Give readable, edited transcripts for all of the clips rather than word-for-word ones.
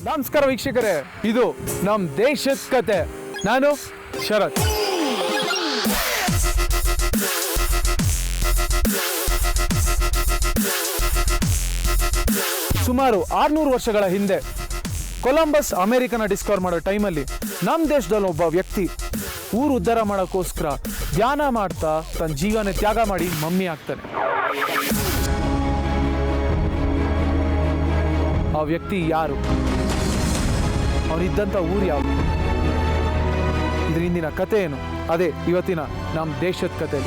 ನಮಸ್ಕಾರ ವೀಕ್ಷಕರೇ, ಇದು ನಮ್ಮ ದೇಶದ ಕತೆ. ನಾನು ಶರತ್. ಸುಮಾರು 600 ವರ್ಷಗಳ ಹಿಂದೆ ಕೊಲಂಬಸ್ ಅಮೆರಿಕನ ಡಿಸ್ಕವರ್ ಮಾಡೋ ಟೈಮಲ್ಲಿ ನಮ್ಮ ದೇಶದಲ್ಲಿ ಒಬ್ಬ ವ್ಯಕ್ತಿ ಊರು ಉದ್ಧಾರ ಮಾಡೋಕ್ಕೋಸ್ಕರ ಧ್ಯಾನ ಮಾಡ್ತಾ ತನ್ನ ಜೀವನ ತ್ಯಾಗ ಮಾಡಿ ಮಮ್ಮಿ ಆಗ್ತಾನೆ. ಆ ವ್ಯಕ್ತಿ ಯಾರು, ಅವನಿದ್ದಂಥ ಊರು ಯಾವುದು, ಇದ್ರ ಹಿಂದಿನ ಕತೆ ಏನು, ಅದೇ ಇವತ್ತಿನ ನಮ್ಮ ದೇಶದ ಕತೆ.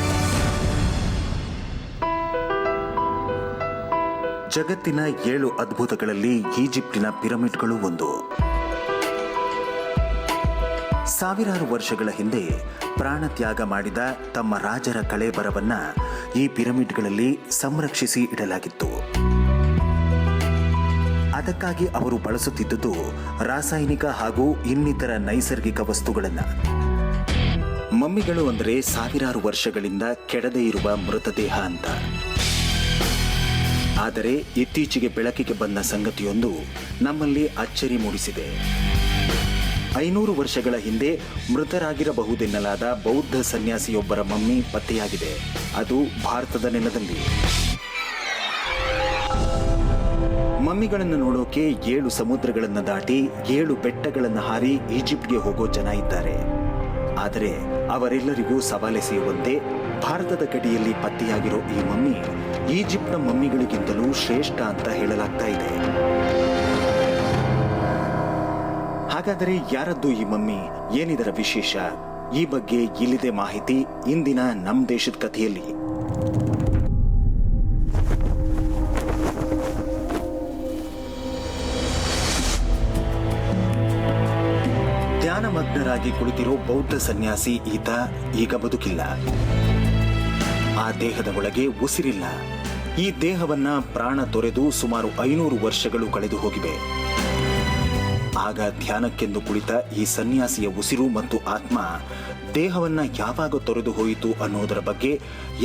ಜಗತ್ತಿನ 7 ಅದ್ಭುತಗಳಲ್ಲಿ ಈಜಿಪ್ಟಿನ ಪಿರಮಿಡ್ಗಳು ಒಂದು. ಸಾವಿರಾರು ವರ್ಷಗಳ ಹಿಂದೆ ಪ್ರಾಣ ತ್ಯಾಗ ಮಾಡಿದ ತಮ್ಮ ರಾಜರ ಕಳೇಬರವನ್ನ ಈ ಪಿರಮಿಡ್ಗಳಲ್ಲಿ ಸಂರಕ್ಷಿಸಿ ಇಡಲಾಗಿತ್ತು. ಅದಕ್ಕಾಗಿ ಅವರು ಬಳಸುತ್ತಿದ್ದುದು ರಾಸಾಯನಿಕ ಹಾಗೂ ಇನ್ನಿತರ ನೈಸರ್ಗಿಕ ವಸ್ತುಗಳನ್ನು. ಮಮ್ಮಿಗಳು ಅಂದರೆ ಸಾವಿರಾರು ವರ್ಷಗಳಿಂದ ಕೆಡದೇ ಇರುವ ಮೃತದೇಹ ಅಂತ. ಆದರೆ ಇತ್ತೀಚೆಗೆ ಬೆಳಕಿಗೆ ಬಂದ ಸಂಗತಿಯೊಂದು ನಮ್ಮಲ್ಲಿ ಅಚ್ಚರಿ ಮೂಡಿಸಿದೆ. 500 ವರ್ಷಗಳ ಹಿಂದೆ ಮೃತರಾಗಿರಬಹುದೆನ್ನಲಾದ ಬೌದ್ಧ ಸನ್ಯಾಸಿಯೊಬ್ಬರ ಮಮ್ಮಿ ಪತ್ತೆಯಾಗಿದೆ. ಅದು ಭಾರತದ ನೆಲದಲ್ಲಿ. ಮಮ್ಮಿಗಳನ್ನು ನೋಡೋಕೆ 7 ಸಮುದ್ರಗಳನ್ನು ದಾಟಿ 7 ಬೆಟ್ಟಗಳನ್ನು ಹಾರಿ ಈಜಿಪ್ಟ್ಗೆ ಹೋಗೋ ಜನ ಇದ್ದಾರೆ. ಆದರೆ ಅವರೆಲ್ಲರಿಗೂ ಸವಾಲೆಸೆಯುವಂತೆ ಭಾರತದ ಗಡಿಯಲ್ಲಿ ಪತ್ತೆಯಾಗಿರೋ ಈ ಮಮ್ಮಿ ಈಜಿಪ್ಟ್ನ ಮಮ್ಮಿಗಳಿಗಿಂತಲೂ ಶ್ರೇಷ್ಠ ಅಂತ ಹೇಳಲಾಗ್ತಾ ಇದೆ. ಹಾಗಾದರೆ ಯಾರದ್ದು ಈ ಮಮ್ಮಿ, ಏನಿದರ ವಿಶೇಷ? ಈ ಬಗ್ಗೆ ಇಲ್ಲಿದೆ ಮಾಹಿತಿ ಇಂದಿನ ನಮ್ಮ ದೇಶದ ಕಥೆಯಲ್ಲಿ. ಧ್ಯಾನಮಗ್ನರಾಗಿ ಕುಳಿತಿರೋ ಬೌದ್ಧ ಸನ್ಯಾಸಿ ಈತ ಈಗ ಬದುಕಿಲ್ಲ. ಆ ದೇಹದ ಒಳಗೆ ಉಸಿರಿಲ್ಲ. ಈ ದೇಹವನ್ನ ಪ್ರಾಣ ತೊರೆದು ಸುಮಾರು 500 ವರ್ಷಗಳು ಕಳೆದು ಹೋಗಿವೆ. ಆಗ ಧ್ಯಾನಕ್ಕೆಂದು ಕುಳಿತ ಈ ಸನ್ಯಾಸಿಯ ಉಸಿರು ಮತ್ತು ಆತ್ಮ ದೇಹವನ್ನ ಯಾವಾಗ ತೊರೆದು ಹೋಯಿತು ಅನ್ನೋದರ ಬಗ್ಗೆ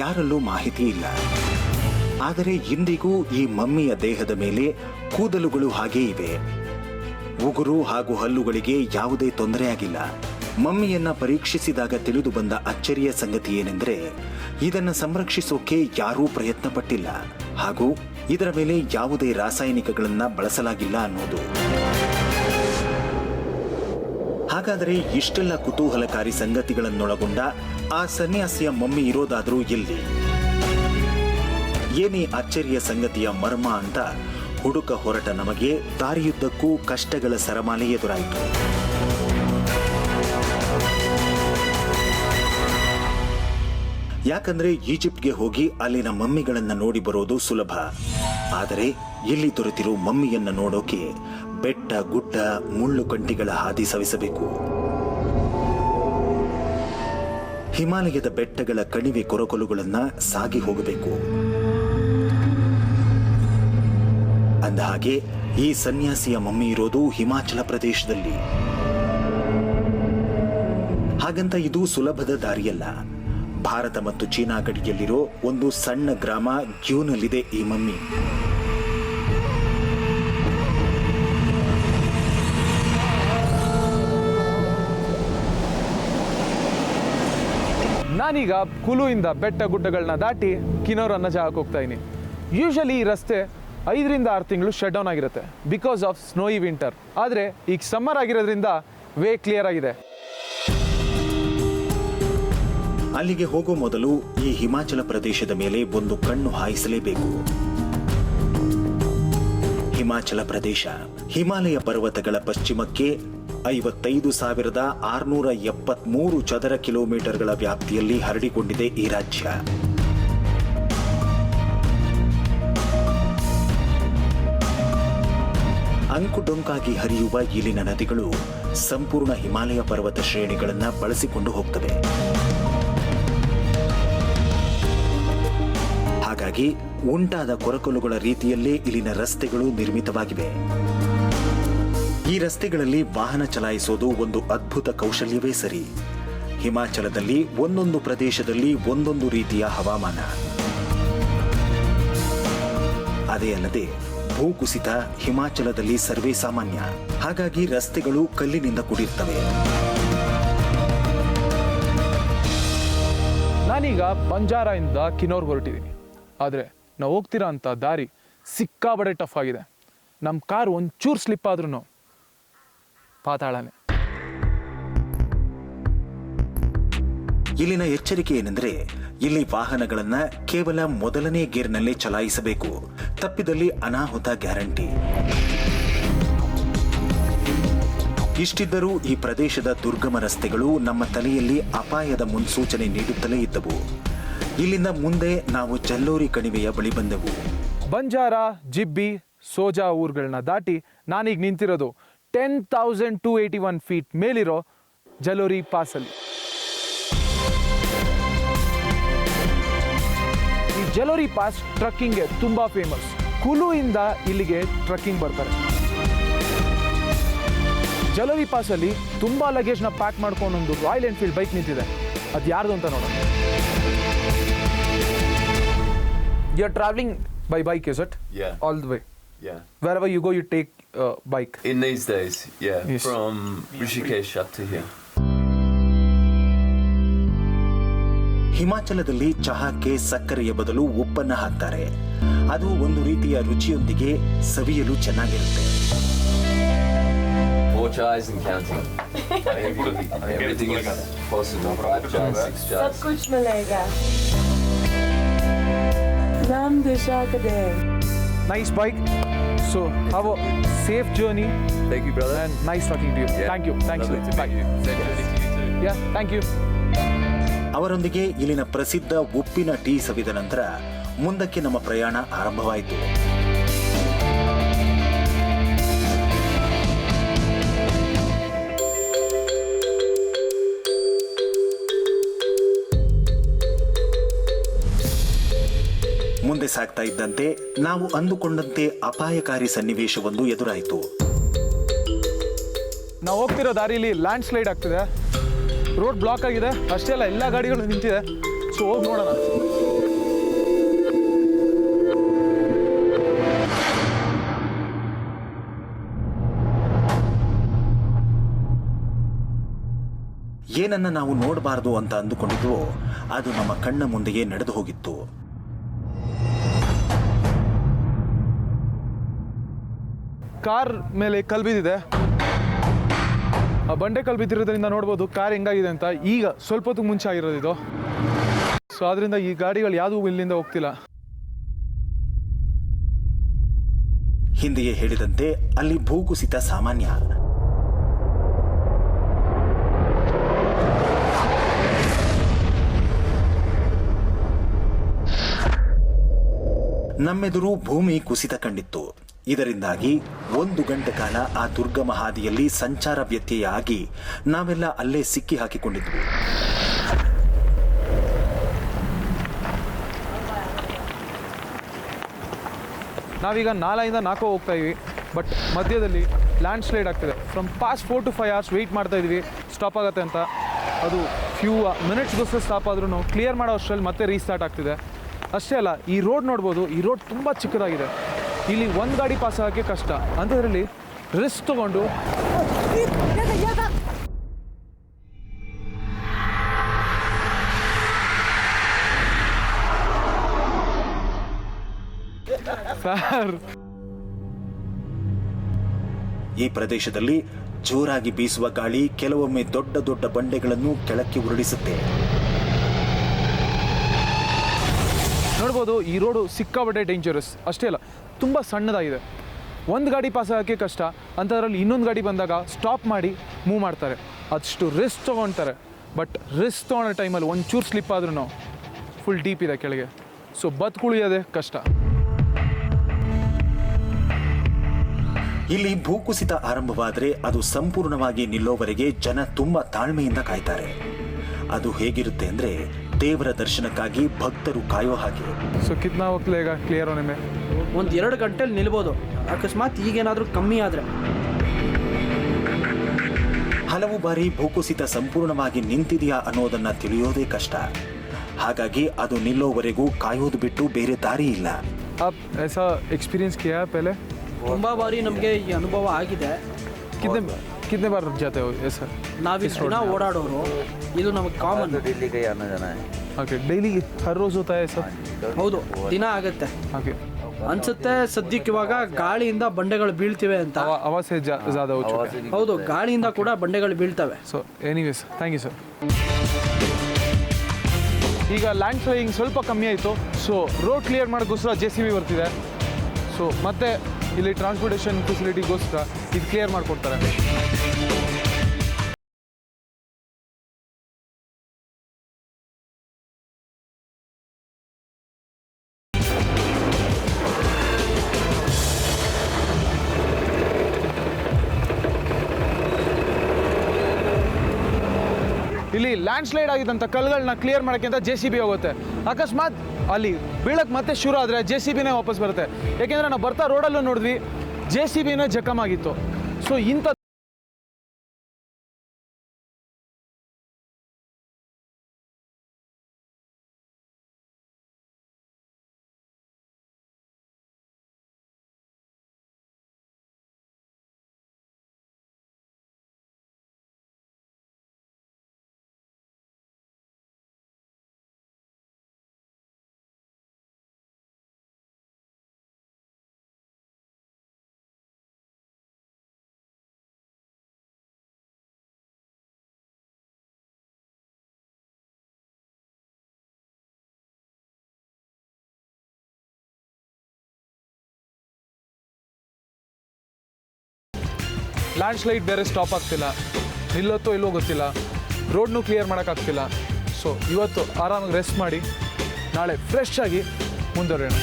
ಯಾರಲ್ಲೂ ಮಾಹಿತಿ ಇಲ್ಲ. ಆದರೆ ಇಂದಿಗೂ ಈ ಮಮ್ಮಿಯ ದೇಹದ ಮೇಲೆ ಕೂದಲುಗಳು ಹಾಗೇ ಇವೆ. ಉಗುರು ಹಾಗೂ ಹಲ್ಲುಗಳಿಗೆ ಯಾವುದೇ ತೊಂದರೆಯಾಗಿಲ್ಲ. ಮಮ್ಮಿಯನ್ನ ಪರೀಕ್ಷಿಸಿದಾಗ ತಿಳಿದು ಬಂದ ಅಚ್ಚರಿಯ ಸಂಗತಿ ಏನೆಂದರೆ, ಇದನ್ನು ಸಂರಕ್ಷಿಸೋಕೆ ಯಾರೂ ಪ್ರಯತ್ನ ಪಟ್ಟಿಲ್ಲ ಹಾಗೂ ಇದರ ಮೇಲೆ ಯಾವುದೇ ರಾಸಾಯನಿಕಗಳನ್ನ ಬಳಸಲಾಗಿಲ್ಲ ಅನ್ನೋದು. ಹಾಗಾದರೆ ಇಷ್ಟೆಲ್ಲ ಕುತೂಹಲಕಾರಿ ಸಂಗತಿಗಳನ್ನೊಳಗೊಂಡ ಆ ಸನ್ಯಾಸಿಯ ಮಮ್ಮಿ ಇರೋದಾದ್ರೂ ಎಲ್ಲಿ? ಏನೇ ಅಚ್ಚರಿಯ ಸಂಗತಿಯ ಮರ್ಮ ಅಂತ ಹುಡುಕ ಹೊರಟ ನಮಗೆ ದಾರಿಯುದ್ದಕ್ಕೂ ಕಷ್ಟಗಳ ಸರಮಾಲೆ ಎದುರಾಯಿತು. ಯಾಕಂದ್ರೆ ಈಜಿಪ್ಟ್ಗೆ ಹೋಗಿ ಅಲ್ಲಿನ ಮಮ್ಮಿಗಳನ್ನ ನೋಡಿ ಬರೋದು ಸುಲಭ. ಆದರೆ ಇಲ್ಲಿ ದೊರೆತಿರೋ ಮಮ್ಮಿಯನ್ನ ನೋಡೋಕೆ ಬೆಟ್ಟ ಗುಡ್ಡ ಮುಳ್ಳು ಕಂಟಿಗಳ ಹಾದಿ ಸವಿಸಬೇಕು. ಹಿಮಾಲಯದ ಬೆಟ್ಟಗಳ ಕಣಿವೆ ಕೊರಕೊಲುಗಳನ್ನ ಸಾಗಿ ಹೋಗಬೇಕು. ಅಂದ ಹಾಗೆ ಈ ಸನ್ಯಾಸಿಯ ಮಮ್ಮಿ ಇರೋದು ಹಿಮಾಚಲ ಪ್ರದೇಶದಲ್ಲಿ. ಹಾಗಂತ ಇದು ಸುಲಭದ ದಾರಿಯಲ್ಲ. ಭಾರತ ಮತ್ತು ಚೀನಾ ಗಡಿಯಲ್ಲಿರೋ ಒಂದು ಸಣ್ಣ ಗ್ರಾಮ ಗ್ಯೂನಲ್ಲಿದೆ ಈ ಮಮ್ಮಿ. ನಾನೀಗ ಕುಲುವಿಂದ ಬೆಟ್ಟ ಗುಡ್ಡಗಳನ್ನ ದಾಟಿ ಕಿನ್ನೌರ್ ಅನ್ನೋ ಜಾಗಕ್ಕೆ ಹೋಗ್ತಾ ಇದ್ದೀನಿ. ಯೂಶಲಿ ಈ ರಸ್ತೆ 5 ರಿಂದ 6 ತಿಂಗಳು ಶಟ್ ಡೌನ್ ಆಗಿರುತ್ತೆ ಬಿಕಾಸ್ ಆಫ್ ಸ್ನೋಯಿ ವಿಂಟರ್. ಆದರೆ ಈಗ ಸಮ್ಮರ್ ಆಗಿರೋದ್ರಿಂದ ವೇ ಕ್ಲಿಯರ್ ಆಗಿದೆ. ಅಲ್ಲಿಗೆ ಹೋಗೋ ಮೊದಲು ಈ ಹಿಮಾಚಲ ಪ್ರದೇಶದ ಮೇಲೆ ಒಂದು ಕಣ್ಣು ಹಾಯಿಸಲೇಬೇಕು. ಹಿಮಾಚಲ ಪ್ರದೇಶ ಹಿಮಾಲಯ ಪರ್ವತಗಳ ಪಶ್ಚಿಮಕ್ಕೆ 55,673 ಚದರ ಕಿಲೋಮೀಟರ್ಗಳ ವ್ಯಾಪ್ತಿಯಲ್ಲಿ ಹರಡಿಕೊಂಡಿದೆ ಈ ರಾಜ್ಯ. ಅಂಕುಡೊಂಕಾಗಿ ಹರಿಯುವ ಇಲ್ಲಿನ ನದಿಗಳು ಸಂಪೂರ್ಣ ಹಿಮಾಲಯ ಪರ್ವತ ಶ್ರೇಣಿಗಳನ್ನು ಬಳಸಿಕೊಂಡು ಹೋಗ್ತವೆ. ಹಾಗಾಗಿ ಉಂಟಾದ ಕೊರಕೊಲುಗಳ ರೀತಿಯಲ್ಲೇ ಇಲ್ಲಿನ ರಸ್ತೆಗಳು ನಿರ್ಮಿತವಾಗಿವೆ. ಈ ರಸ್ತೆಗಳಲ್ಲಿ ವಾಹನ ಚಲಾಯಿಸೋದು ಒಂದು ಅದ್ಭುತ ಕೌಶಲ್ಯವೇ ಸರಿ. ಹಿಮಾಚಲದಲ್ಲಿ ಒಂದೊಂದು ಪ್ರದೇಶದಲ್ಲಿ ಒಂದೊಂದು ರೀತಿಯ ಹವಾಮಾನ. ಅದೇ ಅಲ್ಲದೆ ಭೂಕುಸಿತ ಹಿಮಾಚಲದಲ್ಲಿ ಸರ್ವೇ ಸಾಮಾನ್ಯ. ಹಾಗಾಗಿ ರಸ್ತೆಗಳು ಕಲ್ಲಿನಿಂದ ಕೂಡಿರ್ತವೆ. ನಾನೀಗ ಬಂಜಾರಾಯಿಂದ ಕಿನ್ನೌರ್ ಹೊರಟಿದ್ದೀನಿ. ಆದರೆ ನಾವು ಹೋಗ್ತಿರೋ ಅಂಥ ದಾರಿ ಸಿಕ್ಕಾಬಡೆ ಟಫ್ ಆಗಿದೆ. ನಮ್ಮ ಕಾರು ಒಂಚೂರು ಸ್ಲಿಪ್ ಆದ್ರೂ ಪಾತಾಳನೆ. ಇಲ್ಲಿನ ಎಚ್ಚರಿಕೆ ಏನೆಂದ್ರೆ, ಇಲ್ಲಿ ವಾಹನಗಳನ್ನ ಕೇವಲ ಮೊದಲನೇ ಗೇರ್ನಲ್ಲೇ ಚಲಾಯಿಸಬೇಕು. ತಪ್ಪಿದಲ್ಲಿ ಅನಾಹುತ ಗ್ಯಾರಂಟಿ. ಇಷ್ಟಿದ್ದರೂ ಈ ಪ್ರದೇಶದ ದುರ್ಗಮ ರಸ್ತೆಗಳು ನಮ್ಮ ತಲೆಯಲ್ಲಿ ಅಪಾಯದ ಮುನ್ಸೂಚನೆ ನೀಡುತ್ತಲೇ ಇದ್ದವು. ಇಲ್ಲಿಂದ ಮುಂದೆ ನಾವು ಜಲ್ಲೋರಿ ಕಣಿವೆಯ ಬಳಿ ಬಂದೆವು. ಬಂಜಾರ, ಜಿಬ್ಬಿ, ಸೋಜಾ ಊರುಗಳನ್ನ ದಾಟಿ ನಾನೀಗ ನಿಂತಿರೋದು 10,281 ಫೀಟ್ ಮೇಲಿರೋ ಜಲ್ಲೋರಿ ಪಾಸಲ್ಲಿ. ಈ ಜಲ್ಲೋರಿ ಪಾಸ್ ಟ್ರಕ್ಕಿಂಗ್ಗೆ ತುಂಬ ಫೇಮಸ್. ಕುಲುಯಿಂದ ಇಲ್ಲಿಗೆ ಟ್ರಕ್ಕಿಂಗ್ ಬರ್ತಾರೆ. ಜಲ್ಲೋರಿ ಪಾಸಲ್ಲಿ ತುಂಬ ಲಗೇಜ್ನ ಪ್ಯಾಕ್ ಮಾಡ್ಕೊಂಡು ಒಂದು ರಾಯಲ್ ಎನ್ಫೀಲ್ಡ್ ಬೈಕ್ ನಿಂತಿದೆ. ಅದು ಯಾರ್ದು ಅಂತ ನೋಡೋಣ. You are travelling by bike, is it? Yeah. All the way. Yeah. Wherever you go, you take bike. In these days, yeah. Yes. From Rishikesh up to here. ಹಿಮಾಚಲದಲ್ಲಿ ಚಹಾಕ್ಕೆ ಸಕ್ಕರೆಯ ಬದಲು ಉಪ್ಪನ್ನ ಹಾಕ್ತಾರೆ. ಅದು ಒಂದು ರೀತಿಯ ರುಚಿಯೊಂದಿಗೆ ಸವಿಯಲು ಚೆನ್ನಾಗಿರುತ್ತೆ. 4 chais and counting. Everything is possible. 5 chais, 6 chais. सब कुछ मिलेगा. नाम दिशा कदे. Nice bike. So, have a safe journey Thank you, brother. and nice talking to you. Yeah. Thank you. Thanks. Lovely to Bye. meet you. Safe journey to you too. Yeah, thank you. ಅವರೊಂದಿಗೆ ಇಲ್ಲಿನ ಪ್ರಸಿದ್ಧ ಉಪ್ಪಿನ tea ಸವಿದ ನಂತರ ಮುಂದಕ್ಕೆ ನಮ್ಮ ಪ್ರಯಾಣ ಆರಂಭವಾಯಿತು. ಮುಂದೆ ಸಾಗ್ತಾ ಇದ್ದಂತೆ ನಾವು ಅಂದುಕೊಂಡಂತೆ ಅಪಾಯಕಾರಿ ಸನ್ನಿವೇಶವೊಂದು ಎದುರಾಯಿತು. ನಾವು ಹೋಗ್ತಿರೋ ದಾರಿಲಿ ಲ್ಯಾಂಡ್ ಸ್ಲೈಡ್ ಆಗ್ತಿದೆ. ರೋಡ್ ಬ್ಲಾಕ್ ಆಗಿದೆ. ಅಷ್ಟೇ ಅಲ್ಲ, ಎಲ್ಲ ಗಾಡಿಗಳು ನಿಂತಿದೆ. ಸೊ ಹೋಗಿ ನೋಡೋಣ. ಏನನ್ನ ನಾವು ನೋಡಬಾರದು ಅಂತ ಅಂದುಕೊಂಡಿದ್ವೋ ಅದು ನಮ್ಮ ಕಣ್ಣ ಮುಂದೆಯೇ ನಡೆದು ಹೋಗಿತ್ತು. ಕಾರ್ ಮೇಲೆ ಕಲ್ಲು ಬಿದ್ದಿದೆ. ಆ ಬಂಡೆ ಕಲ್ಲು ಬಿದ್ದಿರೋದ್ರಿಂದ ನೋಡ್ಬೋದು ಕಾರ್ ಹೆಂಗಾಗಿದೆ ಅಂತ. ಈಗ ಸ್ವಲ್ಪ ಹೊತ್ತು ಮುಂಚೆ ಆಗಿರೋದು ಇದು. ಸೊ ಅದರಿಂದ ಈ ಗಾಡಿಗಳು ಯಾವುದೂ ಇಲ್ಲಿಂದ ಹೋಗ್ತಿಲ್ಲ. ಹಿಂದೆಯೇ ಹೇಳಿದಂತೆ ಅಲ್ಲಿ ಭೂಕುಸಿತ ಸಾಮಾನ್ಯ. ನಮ್ಮೆದುರು ಭೂಮಿ ಕುಸಿತ ಕಂಡಿತ್ತು. ಇದರಿಂದಾಗಿ 1 ಗಂಟೆ ಕಾಲ ಆ ದುರ್ಗಮ ಹಾದಿಯಲ್ಲಿ ಸಂಚಾರ ವ್ಯತ್ಯಯ ಆಗಿ ನಾವೆಲ್ಲ ಅಲ್ಲೇ ಸಿಕ್ಕಿ ಹಾಕಿಕೊಂಡಿದ್ವಿ. ನಾವೀಗ 4 ಹೋಗ್ತಾ ಇದ್ವಿ. ಬಟ್ ಮಧ್ಯದಲ್ಲಿ ಲ್ಯಾಂಡ್ ಸ್ಲೈಡ್ ಆಗ್ತಿದೆ. From past 4 to 5 hours wait ಮಾಡ್ತಾ ಇದ್ವಿ ಸ್ಟಾಪ್ ಆಗುತ್ತೆ ಅಂತ. ಅದು ಫ್ಯೂ ಮಿನಿಟ್ಸ್ಗೋಸ್ಕರ ಸ್ಟಾಪ್ ಆದ್ರೂ ಕ್ಲಿಯರ್ ಮಾಡೋ ಅಷ್ಟರಲ್ಲಿ ಮತ್ತೆ ರೀಸ್ಟಾರ್ಟ್ ಆಗ್ತಿದೆ. ಅಷ್ಟೇ ಅಲ್ಲ, ಈ ರೋಡ್ ನೋಡ್ಬೋದು. ಈ ರೋಡ್ ತುಂಬ ಚಿಕ್ಕದಾಗಿದೆ. ಇಲ್ಲಿ ಒಂದು ಗಾಡಿ ಪಾಸ್ ಆಗೋಕ್ಕೆ ಕಷ್ಟ. ಅಂಥದ್ರಲ್ಲಿ ರಿಸ್ಕ್ ತಗೊಂಡು ಈ ಪ್ರದೇಶದಲ್ಲಿ ಜೋರಾಗಿ ಬೀಸುವ ಗಾಳಿ ಕೆಲವೊಮ್ಮೆ ದೊಡ್ಡ ದೊಡ್ಡ ಬಂಡೆಗಳನ್ನು ಕೆಳಕ್ಕೆ ಉರುಳಿಸುತ್ತೆ. ನೋಡ್ಬೋದು, ಈ ರೋಡು ಸಿಕ್ಕಾಬಟ್ಟೆ ಡೇಂಜರಸ್. ಅಷ್ಟೇ ಅಲ್ಲ, ತುಂಬ ಸಣ್ಣದಾಗಿದೆ. ಒಂದು ಗಾಡಿ ಪಾಸ್ ಆಗೋಕ್ಕೆ ಕಷ್ಟ. ಅಂಥದ್ರಲ್ಲಿ ಇನ್ನೊಂದು ಗಾಡಿ ಬಂದಾಗ ಸ್ಟಾಪ್ ಮಾಡಿ ಮೂವ್ ಮಾಡ್ತಾರೆ. ಅಷ್ಟು ರಿಸ್ಕ್ ತೊಗೊಳ್ತಾರೆ. ಬಟ್ ರಿಸ್ಕ್ ತೊಗೊಳ್ಳೋ ಟೈಮಲ್ಲಿ ಒಂಚೂರು ಸ್ಲಿಪ್ ಆದ್ರೂ ಫುಲ್ ಡೀಪ್ ಇದೆ ಕೆಳಗೆ. ಸೊ ಬದುಕುಳಿಯೋದೇ ಕಷ್ಟ. ಇಲ್ಲಿ ಭೂಕುಸಿತ ಆರಂಭವಾದರೆ ಅದು ಸಂಪೂರ್ಣವಾಗಿ ನಿಲ್ಲೋವರೆಗೆ ಜನ ತುಂಬಾ ತಾಳ್ಮೆಯಿಂದ ಕಾಯ್ತಾರೆ. ಅದು ಹೇಗಿರುತ್ತೆ ಅಂದ್ರೆ ದೇವರ ದರ್ಶನಕ್ಕಾಗಿ ಭಕ್ತರು ಕಾಯೋ ಹಾಗೆ. ಸೊ ಕಿತ್ನಾ ಹೋಗ್ಲೇಗ ಕ್ಲಿಯರ್ ನಿಮಗೆ? 1-2 ಗಂಟೆಲಿ ನಿಲ್ಬೋದು, ಅಕಸ್ಮಾತ್ ಈಗೇನಾದರೂ ಕಮ್ಮಿ ಆದರೆ. ಹಲವು ಬಾರಿ ಭೂಕುಸಿತ ಸಂಪೂರ್ಣವಾಗಿ ನಿಂತಿದೆಯಾ ಅನ್ನೋದನ್ನ ತಿಳಿಯೋದೇ ಕಷ್ಟ. ಹಾಗಾಗಿ ಅದು ನಿಲ್ಲೋವರೆಗೂ ಕಾಯೋದು ಬಿಟ್ಟು ಬೇರೆ ದಾರಿ ಇಲ್ಲ. आप ऐसा एक्सपीरियंस किया है पहले? ತುಂಬ ಬಾರಿ ನಮಗೆ ಈ ಅನುಭವ ಆಗಿದೆ. कितने बार जाते हो ये सर? ನಾವಿಷ್ಟು ದಿನ ಓಡಾಡೋರು, ಇದು ನಮಗೆ ಕಾಮನ್. दिल्ली का ही आना जाना है. ओके, डेली हर रोज़ होता है सर? ಹೌದು, ದಿನ ಆಗುತ್ತೆ ओके, ಅನ್ಸುತ್ತೆ. ಸದ್ಯಕ್ಕೆ ಇವಾಗ ಗಾಳಿಯಿಂದ ಬಂಡೆಗಳು ಬೀಳ್ತಿವೆ ಅಂತ. हवा से ज़्यादा हो चुका है. ಹೌದು, ಗಾಳಿಯಿಂದ ಕೂಡ ಬಂಡೆಗಳು ಬೀಳ್ತವೆ. So anyways thank you sir. ಈಗ ಲ್ಯಾಂಡ್ ಸ್ಲೈಡಿಂಗ್ ಸ್ವಲ್ಪ ಕಮ್ಮಿ ಆಯಿತು. ಸೊ ರೋಡ್ ಕ್ಲಿಯರ್ ಮಾಡೋಕ್ಕೋಸ್ಕರ JCB ಬರ್ತಿದೆ. ಸೊ ಮತ್ತೆ ಇಲ್ಲಿ ಟ್ರಾನ್ಸ್ಪೋರ್ಟೇಷನ್ ಫೆಸಿಲಿಟಿಗೋಸ್ಕರ ಇದು ಕ್ಲಿಯರ್ ಮಾಡಿಕೊಡ್ತಾರೆ. ಇಲ್ಲಿ ಲ್ಯಾಂಡ್ ಸ್ಲೈಡ್ ಆಗಿದ್ದಂಥ ಕಲ್ಲುಗಳನ್ನ ಕ್ಲಿಯರ್ ಮಾಡೋಕ್ಕೆ ಅಂತ JCB ಹೋಗುತ್ತೆ. ಅಕಸ್ಮಾತ್ ಅಲ್ಲಿ ಬೀಳಕ್ಕೆ ಮತ್ತೆ ಶುರು ಆದರೆ JCBನೇ ವಾಪಸ್ ಬರುತ್ತೆ. ಯಾಕೆಂದರೆ ನಾವು ಬರ್ತಾ ರೋಡಲ್ಲೂ ನೋಡಿದ್ವಿ, JCBನೇ ಜಖಮ್ ಆಗಿತ್ತು. ಸೊ ಇಂಥ ಲ್ಯಾಂಡ್ ಸ್ಲೈಡ್ ಬೇರೆ ಸ್ಟಾಪ್ ಆಗ್ತಿಲ್ಲ, ನಿಲ್ಲತ್ತೋ ಇಲ್ಲೋ ಗೊತ್ತಿಲ್ಲ, ರೋಡ್ನು ಕ್ಲಿಯರ್ ಮಾಡೋಕ್ಕಾಗ್ತಿಲ್ಲ. ಸೊ ಇವತ್ತು ಆರಾಮಾಗಿ ರೆಸ್ಟ್ ಮಾಡಿ ನಾಳೆ ಫ್ರೆಶ್ ಆಗಿ ಮುಂದುವರೆಯೋಣ.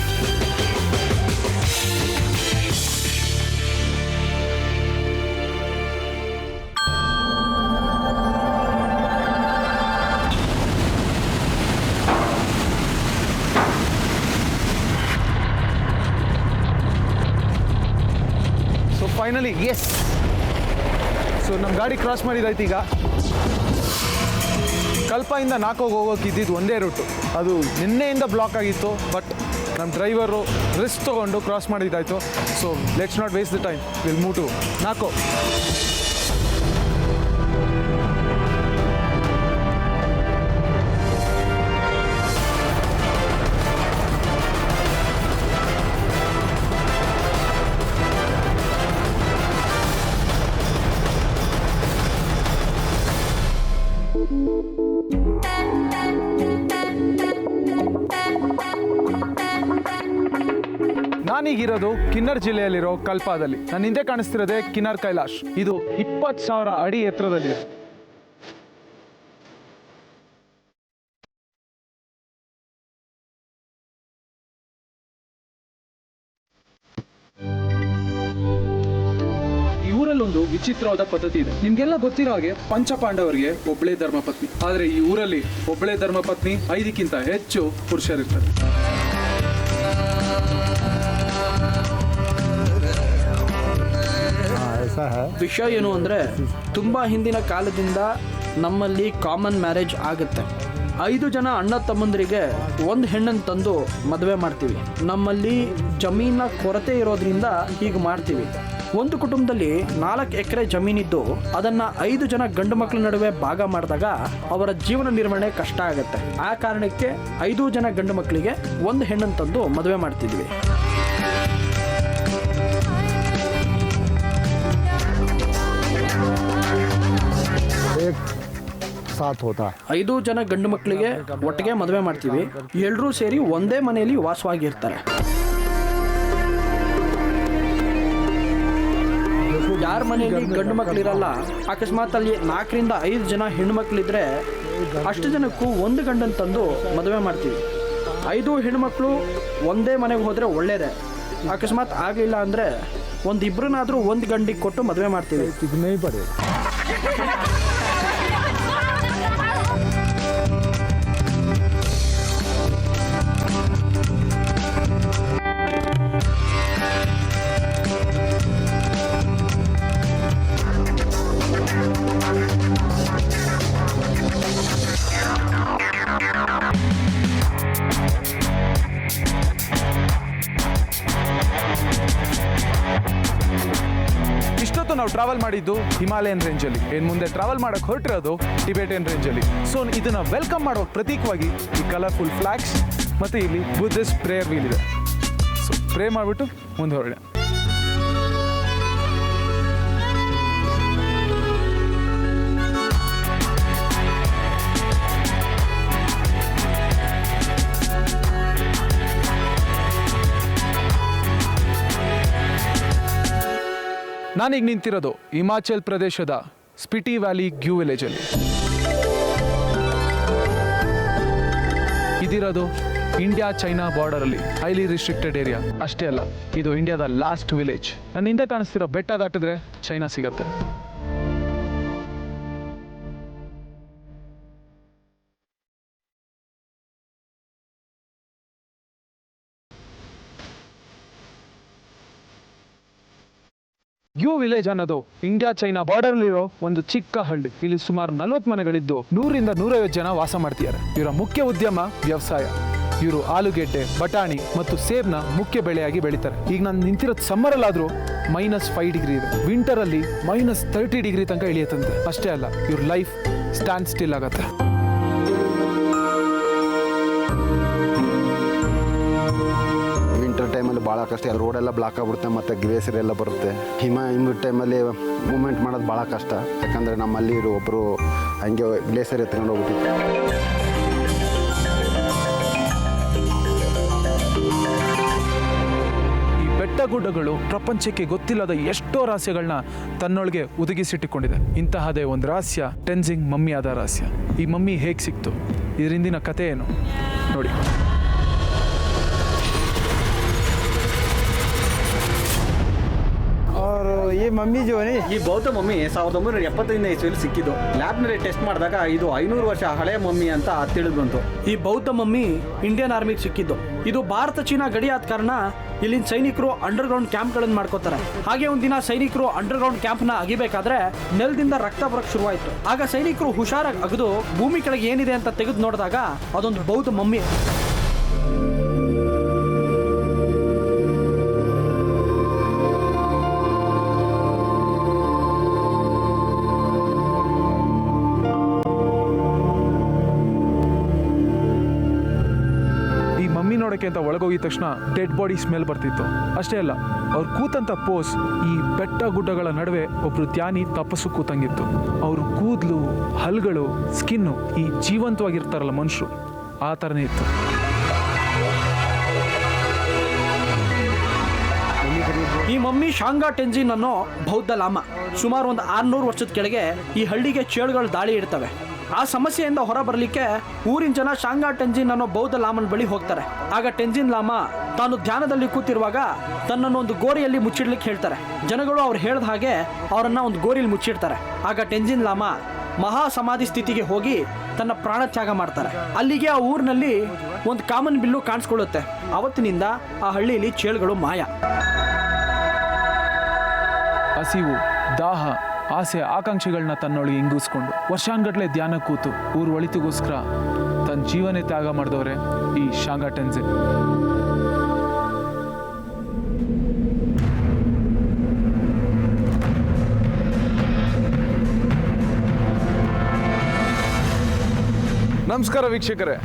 ಸೊ ಫೈನಲಿ ಎಸ್, ಸೊ ನಮ್ಮ ಗಾಡಿ ಕ್ರಾಸ್ ಮಾಡಿದಾಯ್ತು. ಈಗ ಕಲ್ಪದಿಂದ ನಾಕೋಗಿ ಹೋಗೋಕೆ ಇದ್ದಿದ್ದು ಒಂದೇ ರೂಟು, ಅದು ನಿನ್ನೆಯಿಂದ ಬ್ಲಾಕ್ ಆಗಿತ್ತು. ಬಟ್ ನಮ್ಮ ಡ್ರೈವರು ರಿಸ್ಕ್ ತೊಗೊಂಡು ಕ್ರಾಸ್ ಮಾಡಿದ್ದಾಯಿತು. So let's not waste the time, will move to Nako. ನಾನೀಗಿರೋದು ಕಿನ್ನರ್ ಜಿಲ್ಲೆಯಲ್ಲಿರೋ ಕಲ್ಪಾದಲ್ಲಿ. ನನ್ನ ಹಿಂದೆ ಕಾಣಿಸ್ತಿರೋದೇ ಕಿನ್ನರ್ ಕೈಲಾಶ್. ಇದು 20,000 ಅಡಿ ಎತ್ತರದಲ್ಲಿದೆ. ಈ ಊರಲ್ಲೊಂದು ವಿಚಿತ್ರವಾದ ಪದ್ಧತಿ ಇದೆ. ನಿಮ್ಗೆಲ್ಲ ಗೊತ್ತಿರೋ ಹಾಗೆ ಪಂಚಪಾಂಡವರಿಗೆ ಒಬ್ಬಳೇ ಧರ್ಮಪತ್ನಿ. ಆದರೆ ಈ ಊರಲ್ಲಿ ಒಬ್ಬಳೇ ಧರ್ಮಪತ್ನಿ 5ಕ್ಕಿಂತ ಹೆಚ್ಚು ಪುರುಷರಿರ್ತಾರೆ. ವಿಷಯ ಏನು ಅಂದರೆ, ತುಂಬ ಹಿಂದಿನ ಕಾಲದಿಂದ ನಮ್ಮಲ್ಲಿ ಕಾಮನ್ ಮ್ಯಾರೇಜ್ ಆಗುತ್ತೆ. 5 ಜನ ಅಣ್ಣ ತಮ್ಮಂದರಿಗೆ ಒಂದು ಹೆಣ್ಣನ್ನು ತಂದು ಮದುವೆ ಮಾಡ್ತೀವಿ. ನಮ್ಮಲ್ಲಿ ಜಮೀನ ಕೊರತೆ ಇರೋದ್ರಿಂದ ಹೀಗೆ ಮಾಡ್ತೀವಿ. ಒಂದು ಕುಟುಂಬದಲ್ಲಿ 4 ಎಕರೆ ಜಮೀನಿದ್ದು ಅದನ್ನು 5 ಜನ ಗಂಡು ಮಕ್ಕಳ ನಡುವೆ ಭಾಗ ಮಾಡಿದಾಗ ಅವರ ಜೀವನ ನಿರ್ವಹಣೆ ಕಷ್ಟ ಆಗುತ್ತೆ. ಆ ಕಾರಣಕ್ಕೆ 5 ಜನ ಗಂಡು ಮಕ್ಕಳಿಗೆ ಒಂದು ಹೆಣ್ಣನ್ನು ತಂದು ಮದುವೆ ಮಾಡ್ತಿದ್ವಿ. ಸಾಥ್ ಹೋತಾ 5 ಜನ ಗಂಡು ಮಕ್ಕಳಿಗೆ ಒಟ್ಟಿಗೆ ಮದುವೆ ಮಾಡ್ತೀವಿ. ಎಲ್ಲರೂ ಸೇರಿ ಒಂದೇ ಮನೆಯಲ್ಲಿ ವಾಸವಾಗಿರ್ತಾರೆ. ಯಾರ ಮನೆಯಲ್ಲಿ ಗಂಡು ಮಕ್ಕಳಿರಲ್ಲ, ಅಕಸ್ಮಾತ್ ಅಲ್ಲಿ 4 ರಿಂದ 5 ಜನ ಹೆಣ್ಣು ಮಕ್ಕಳಿದ್ರೆ ಅಷ್ಟು ಜನಕ್ಕೂ ಒಂದು ಗಂಡನ್ನು ತಂದು ಮದುವೆ ಮಾಡ್ತೀವಿ. 5 ಹೆಣ್ಮಕ್ಳು ಒಂದೇ ಮನೆಗೆ ಹೋದರೆ ಒಳ್ಳೇದೇ. ಅಕಸ್ಮಾತ್ ಆಗಲಿಲ್ಲ ಅಂದರೆ ಒಂದಿಬ್ಬರನ್ನಾದರೂ ಒಂದು ಗಂಡಿಗೆ ಕೊಟ್ಟು ಮದುವೆ ಮಾಡ್ತೀವಿ. नहीं पड़े ಟ್ರಾವೆಲ್ ಮಾಡಿದ್ದು ಹಿಮಾಲಯನ್ ರೇಂಜಲ್ಲಿ, ಏನು ಮುಂದೆ ಟ್ರಾವೆಲ್ ಮಾಡಕ್ಕೆ ಹೊರಟಿರೋದು ಟಿಬೆಟಿಯನ್ ರೇಂಜಲ್ಲಿ. ಸೊ ಇದನ್ನ ವೆಲ್ಕಮ್ ಮಾಡೋ ಪ್ರತೀಕವಾಗಿ ಈ ಕಲರ್ಫುಲ್ ಫ್ಲಾಗ್ಸ್ ಮತ್ತು ಇಲ್ಲಿ ಬುದ್ಧಿಸ್ಟ್ ಪ್ರೇಯರ್ ವೀಲ್ ಇದೆ. ಸೊ ಪ್ರೇ ಮಾಡಿಬಿಟ್ಟು ಮುಂದೆ ಹೊರಡೆ. ನಾನೀಗ ನಿಂತಿರೋದು ಹಿಮಾಚಲ್ ಪ್ರದೇಶದ ಸ್ಪಿಟಿ ವ್ಯಾಲಿ ಗ್ಯೂ ವಿಲೇಜಲ್ಲಿ. ಇದಿರೋದು ಇಂಡಿಯಾ ಚೈನಾ ಬಾರ್ಡರಲ್ಲಿ ಹೈಲಿ ರಿಸ್ಟ್ರಿಕ್ಟೆಡ್ ಏರಿಯಾ. ಅಷ್ಟೇ ಅಲ್ಲ, ಇದು ಇಂಡಿಯಾದ ಲಾಸ್ಟ್ ವಿಲೇಜ್. ನನ್ನ ಹಿಂದೆ ಕಾಣಿಸ್ತಿರೋ ಬೆಟ್ಟ ದಾಟಿದ್ರೆ ಚೈನಾ ಸಿಗತ್ತೆ. ಗ್ಯೂ ವಿಲೇಜ್ ಅನ್ನೋದು ಇಂಡಿಯಾ ಚೈನಾ ಬಾರ್ಡರ್ಲಿರೋ ಒಂದು ಚಿಕ್ಕ ಹಳ್ಳಿ. ಇಲ್ಲಿ ಸುಮಾರು 40 ಮನೆಗಳಿದ್ದು 100ರಿಂದ 150 ಜನ ವಾಸ ಮಾಡ್ತಿದ್ದಾರೆ. ಇವರ ಮುಖ್ಯ ಉದ್ಯಮ ವ್ಯವಸಾಯ. ಇವರು ಆಲೂಗೆಡ್ಡೆ, ಬಟಾಣಿ ಮತ್ತು ಸೇಬ್ನ ಮುಖ್ಯ ಬೆಳೆಯಾಗಿ ಬೆಳೀತಾರೆ. ಈಗ ನಾನು ನಿಂತಿರೋದು ಸಮ್ಮರಲ್ಲಾದರೂ -5 ಡಿಗ್ರಿ ಇದೆ, ವಿಂಟರಲ್ಲಿ -30 ಡಿಗ್ರಿ ತನಕ ಇಳಿಯುತ್ತಂತೆ. ಅಷ್ಟೇ ಅಲ್ಲ, ಇವ್ರ ಲೈಫ್ ಸ್ಟ್ಯಾಂಡ್ ಸ್ಟಿಲ್ ಆಗತ್ತೆ. ವಿಂಟರ್ ಟೈಮಲ್ಲಿ ಭಾಳ ಕಷ್ಟ, ರೋಡೆಲ್ಲ ಬ್ಲಾಕ್ ಆಗ್ಬಿಡುತ್ತೆ ಮತ್ತು ಗ್ಲೇಸಿಯರ್ ಎಲ್ಲ ಬರುತ್ತೆ. ಹಿಮ ಟೈಮಲ್ಲಿ ಮೂವ್ಮೆಂಟ್ ಮಾಡೋದು ಭಾಳ ಕಷ್ಟ, ಯಾಕಂದರೆ ನಮ್ಮಲ್ಲಿ ಒಬ್ಬರು ಹಂಗೆ ಗ್ಲೇಸಿಯರ್ ಎತ್ಕೊಂಡು ಹೋಗ್ಬಿಟ್ಟಿತ್ತು. ಈ ಬೆಟ್ಟ ಗುಡ್ಡಗಳು ಪ್ರಪಂಚಕ್ಕೆ ಗೊತ್ತಿಲ್ಲದ ಎಷ್ಟೋ ರಹಸ್ಯಗಳನ್ನ ತನ್ನೊಳಗೆ ಒದಗಿಸಿಟ್ಟುಕೊಂಡಿದೆ. ಇಂತಹದೇ ಒಂದು ರಹಸ್ಯ ಟೆನ್ಜಿಂಗ್ ಮಮ್ಮಿಯಾದ ರಹಸ್ಯ. ಈ ಮಮ್ಮಿ ಹೇಗೆ ಸಿಕ್ತು, ಇದರಿಂದಿನ ಕಥೆ ಏನು ನೋಡಿ. और ये मम्मी जो है ಈ ಬೌದ್ಧ ಮಮ್ಮಿ 1975ನೇ ಇಸ್ವಿಯಲ್ಲಿ ಸಿಕ್ಕಿದ್ದು. ಲ್ಯಾಬ್ನಲ್ಲಿ ಟೆಸ್ಟ್ ಮಾಡಿದಾಗ ಇದು 500 ವರ್ಷ ಹಳೆಯ ಮಮ್ಮಿ ಅಂತ ತಿಳಿದು ಬಂತು. ಈ ಬೌದ್ಧ ಮಮ್ಮಿ ಇಂಡಿಯನ್ ಆರ್ಮಿಗೆ ಸಿಕ್ಕಿದ್ದು. ಇದು ಭಾರತ ಚೀನಾ ಗಡಿ ಆದ ಕಾರಣ ಇಲ್ಲಿನ ಸೈನಿಕರು ಅಂಡರ್ಗ್ರೌಂಡ್ ಕ್ಯಾಂಪ್ಗಳನ್ನು ಮಾಡ್ಕೋತಾರೆ. ಹಾಗೆ ಒಂದಿನ ಸೈನಿಕರು ಅಂಡರ್ಗ್ರೌಂಡ್ ಕ್ಯಾಂಪ್ನ ಅಗಿಬೇಕಾದ್ರೆ ನೆಲದಿಂದ ರಕ್ತ ಬರಕ್ಕೆ ಶುರುವಾಯಿತು. ಆಗ ಸೈನಿಕರು ಹುಷಾರಾಗಿ ಅಗದು ಭೂಮಿ ಕೆಳಗೆ ಏನಿದೆ ಅಂತ ತೆಗೆದು ನೋಡಿದಾಗ ಅದೊಂದು ಬೌದ್ಧ ಮಮ್ಮಿ. ನೋಡೋಕ್ಕೆ ಅಂತ ಒಳಗೋಗಿದ ತಕ್ಷಣ ಡೆಡ್ ಬಾಡಿ ಸ್ಮೆಲ್ ಬರ್ತಿತ್ತು. ಅಷ್ಟೇ ಅಲ್ಲ, ಅವ್ರು ಕೂತಂತ ಪೋಸ್ ಈ ಬೆಟ್ಟ ಗುಡ್ಡಗಳ ನಡುವೆ ಒಬ್ರು ಧ್ಯಾನಿ ತಪಸ್ಸು ಕೂತಂಗಿತ್ತು. ಅವ್ರ ಕೂದಲು, ಹಲ್ಗಳು, ಸ್ಕಿನ್ನು ಈ ಜೀವಂತವಾಗಿರ್ತಾರಲ್ಲ ಮನುಷ್ಯರು, ಆ ಥರನೇ ಇತ್ತು. ಈ ಮಮ್ಮಿ ಶಾಂಗಾ ಟೆಂಜಿನ್ ಅನ್ನೋ ಬೌದ್ಧ ಲಾಮ. ಸುಮಾರು ಒಂದು 600 ವರ್ಷದ ಕೆಳಗೆ ಈ ಹಳ್ಳಿಗೆ ಚೇಳುಗಳು ದಾಳಿ ಇಡ್ತವೆ. ಆ ಸಮಸ್ಯೆಯಿಂದ ಹೊರ ಬರಲಿಕ್ಕೆ ಊರಿನ ಜನ ಶಾಂಗಾ ಟೆಂಜಿನ್ ಅನ್ನೋ ಬೌದ್ಧ ಲಾಮನ ಬಳಿ ಹೋಗ್ತಾರೆ. ಆಗ ಟೆಂಜಿನ್ ಲಾಮ ತಾನು ಧ್ಯಾನದಲ್ಲಿ ಕೂತಿರುವಾಗ ತನ್ನನ್ನು ಒಂದು ಗೋರಿಯಲ್ಲಿ ಮುಚ್ಚಿಡ್ಲಿಕ್ಕೆ ಹೇಳ್ತಾರೆ. ಜನಗಳು ಅವ್ರು ಹೇಳ್ದ ಹಾಗೆ ಅವರನ್ನ ಒಂದು ಗೋರಿಯಲ್ಲಿ ಮುಚ್ಚಿಡ್ತಾರೆ. ಆಗ ಟೆಂಜಿನ್ ಲಾಮ ಮಹಾ ಸಮಾಧಿ ಸ್ಥಿತಿಗೆ ಹೋಗಿ ತನ್ನ ಪ್ರಾಣ ತ್ಯಾಗ ಮಾಡ್ತಾರೆ. ಅಲ್ಲಿಗೆ ಆ ಊರಿನಲ್ಲಿ ಒಂದು ಕಾಮನ್ ಬಿಲ್ಲು ಕಾಣಿಸ್ಕೊಳ್ಳುತ್ತೆ. ಅವತ್ತಿನಿಂದ ಆ ಹಳ್ಳಿಯಲ್ಲಿ ಚೇಳುಗಳು ಮಾಯ. ಹಸಿವು, ದಾಹ, ಆಸೆ, ಆಕಾಂಕ್ಷೆಗಳನ್ನ ತನ್ನೊಳಗೆ ಇಂಗಿಸ್ಕೊಂಡು ವರ್ಷಾನ್ಗಟ್ಲೆ ಧ್ಯಾನ ಕೂತು ಊರು ಒಳಿತಿಗೋಸ್ಕರ ತನ್ನ ಜೀವನೇ ತ್ಯಾಗ ಮಾಡಿದವರೇ ಈ ಶಾಂಗಾ ಟೆಂಜಿನ್. ನಮಸ್ಕಾರ ವೀಕ್ಷಕರೇ,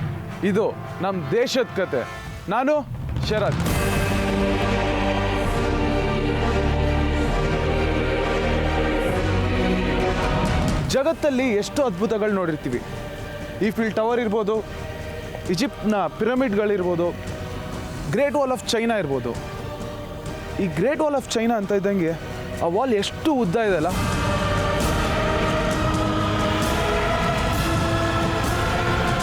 ಇದು ನಮ್ಮ ದೇಶದ ಕತೆ. ನಾನು ಶರತ್. ಜಗತ್ತಲ್ಲಿ ಎಷ್ಟು ಅದ್ಭುತಗಳು ನೋಡಿರ್ತೀವಿ. ಈಫಿಲ್ ಟವರ್ ಇರ್ಬೋದು, ಈಜಿಪ್ಟ್ನ ಪಿರಮಿಡ್ಗಳಿರ್ಬೋದು, ಗ್ರೇಟ್ ವಾಲ್ ಆಫ್ ಚೈನಾ ಇರ್ಬೋದು. ಈ ಗ್ರೇಟ್ ವಾಲ್ ಆಫ್ ಚೈನಾ ಅಂತ ಇದ್ದಂಗೆ ಆ ವಾಲ್ ಎಷ್ಟು ಉದ್ದ ಇದೆಯಲ್ಲ,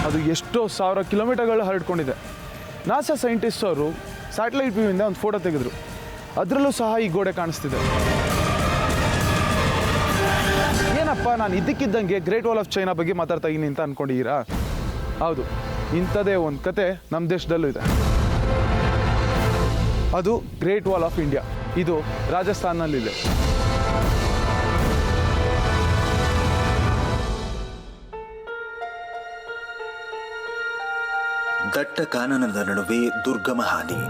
ಅದು ಎಷ್ಟೋ 1000 ಕಿಲೋಮೀಟರ್ಗಳು ಹರಡ್ಕೊಂಡಿದೆ. ನಾಸಾ ಸೈಂಟಿಸ್ಟ್ ಅವರು ಸ್ಯಾಟಲೈಟ್ ವ್ಯೂವಿಂದ ಒಂದು ಫೋಟೋ ತೆಗೆದ್ರು. ಅದರಲ್ಲೂ ಸಹ ಈ ಗೋಡೆ ಕಾಣಿಸ್ತಿದೆ. ಏನಪ್ಪ, ನಾನು ಇದ್ದಕ್ಕಿದ್ದಂಗೆ ಗ್ರೇಟ್ ವಾಲ್ ಆಫ್ ಚೈನಾ ಬಗ್ಗೆ ಮಾತಾಡ್ತಾ ಇದ್ದೀನಿ ಅಂತ ಅಂದ್ಕೊಂಡಿದ್ದೀರಾ? ಹೌದು, ಇಂಥದೇ ಒಂದು ಕತೆ ನಮ್ಮ ದೇಶದಲ್ಲೂ ಇದೆ. ಅದು ಗ್ರೇಟ್ ವಾಲ್ ಆಫ್ ಇಂಡಿಯಾ. ಇದು ರಾಜಸ್ಥಾನದಲ್ಲಿದೆ. ದಟ್ಟ ಕಾನನದ ನಡುವೆ ದುರ್ಗಮ ಹಾದಿ.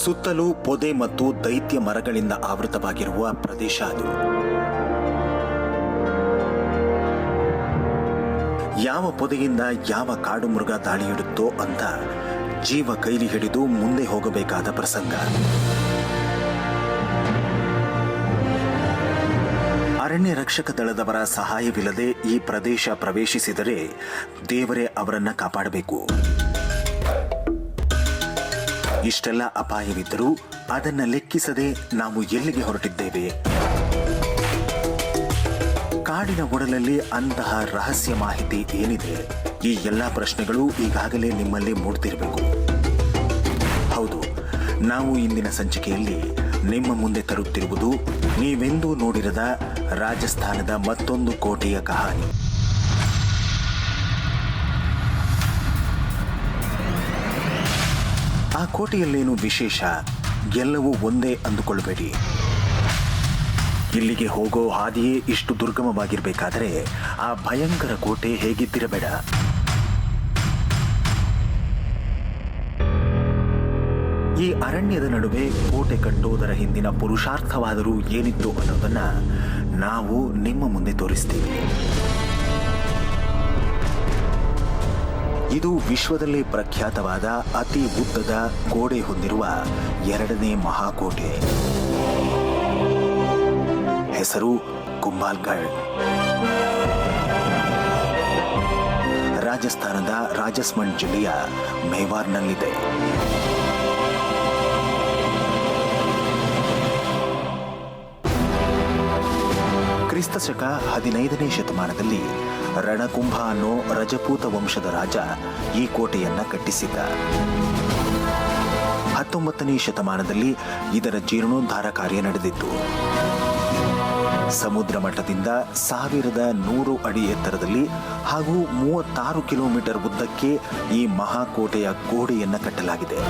ಸುತ್ತಲೂ ಪೊದೆ ಮತ್ತು ದೈತ್ಯ ಮರಗಳಿಂದ ಆವೃತವಾಗಿರುವ ಪ್ರದೇಶ ಅದು. ಯಾವ ಪೊದೆಯಿಂದ ಯಾವ ಕಾಡು ಮೃಗ ದಾಳಿಯಿಡುತ್ತೋ ಅಂತ ಜೀವ ಕೈಲಿ ಹಿಡಿದು ಮುಂದೆ ಹೋಗಬೇಕಾದ ಪ್ರಸಂಗ. ಅರಣ್ಯ ರಕ್ಷಕ ದಳದವರ ಸಹಾಯವಿಲ್ಲದೆ ಈ ಪ್ರದೇಶ ಪ್ರವೇಶಿಸಿದರೆ ದೇವರೇ ಅವರನ್ನ ಕಾಪಾಡಬೇಕು. ಇಷ್ಟೆಲ್ಲ ಅಪಾಯವಿದ್ದರೂ ಅದನ್ನ ಲೆಕ್ಕಿಸದೆ ನಾವು ಎಲ್ಲಿಗೆ ಹೊರಟಿದ್ದೇವೆ? ಕಾಡಿನ ಒಡಲಲ್ಲಿ ಅಂತಹ ರಹಸ್ಯ ಮಾಹಿತಿ ಏನಿದೆ? ಈ ಎಲ್ಲ ಪ್ರಶ್ನೆಗಳು ಈಗಾಗಲೇ ನಿಮ್ಮಲ್ಲಿ ಮೂಡ್ತಿರಬೇಕು. ಹೌದು, ನಾವು ಇಂದಿನ ಸಂಚಿಕೆಯಲ್ಲಿ ನಿಮ್ಮ ಮುಂದೆ ತರುತ್ತಿರುವುದು ನೀವೆಂದೂ ನೋಡಿರದ ರಾಜಸ್ಥಾನದ ಮತ್ತೊಂದು ಕೋಟೆಯ ಕಹಾನಿ. ಆ ಕೋಟೆಯಲ್ಲೇನು ವಿಶೇಷ? ಎಲ್ಲವೂ ಒಂದೇ ಅಂದುಕೊಳ್ಳಬೇಡಿ. ಇಲ್ಲಿಗೆ ಹೋಗೋ ಹಾದಿಯೇ ಇಷ್ಟು ದುರ್ಗಮವಾಗಿರಬೇಕಾದರೆ ಆ ಭಯಂಕರ ಕೋಟೆ ಹೇಗಿದ್ದಿರಬೇಡ. ಈ ಅರಣ್ಯದ ನಡುವೆ ಕೋಟೆ ಕಟ್ಟೋದರ ಹಿಂದಿನ ಪುರುಷಾರ್ಥವಾದರೂ ಏನಿತ್ತು ಅನ್ನೋದನ್ನ ನಾವು ನಿಮ್ಮ ಮುಂದೆ ತೋರಿಸ್ತೀವಿ. ಇದು ವಿಶ್ವದಲ್ಲೇ ಪ್ರಖ್ಯಾತವಾದ ಅತಿ ಉದ್ದದ ಗೋಡೆ ಹೊಂದಿರುವ 2ನೇ ಮಹಾಕೋಟೆ. ಹೆಸರು ಕುಂಭಲ್ಗಢ್. ರಾಜಸ್ಥಾನದ ರಾಜಸ್ಮಂಡ್ ಜಿಲ್ಲೆಯ ಮೇವಾರ್ನಲ್ಲಿದೆ. ಕ್ರಿಸ್ತಶಕ 15ನೇ ಶತಮಾನದಲ್ಲಿ ರಣಕುಂಭ ಅನ್ನೋ ರಜಪೂತ ವಂಶದ ರಾಜ ಈ ಕೋಟೆಯನ್ನ ಕಟ್ಟಿಸಿದ್ದ. 19ನೇ ಶತಮಾನದಲ್ಲಿ ಇದರ ಜೀರ್ಣೋದ್ಧಾರ ಕಾರ್ಯ ನಡೆದಿತ್ತು. ಸಮುದ್ರ ಮಟ್ಟದಿಂದ 1100 ಅಡಿ ಎತ್ತರದಲ್ಲಿ ಹಾಗೂ 36 ಕಿಲೋಮೀಟರ್ ಉದ್ದಕ್ಕೆ ಈ ಮಹಾಕೋಟೆಯ ಗೋಡೆಯನ್ನ ಕಟ್ಟಲಾಗಿದೆ.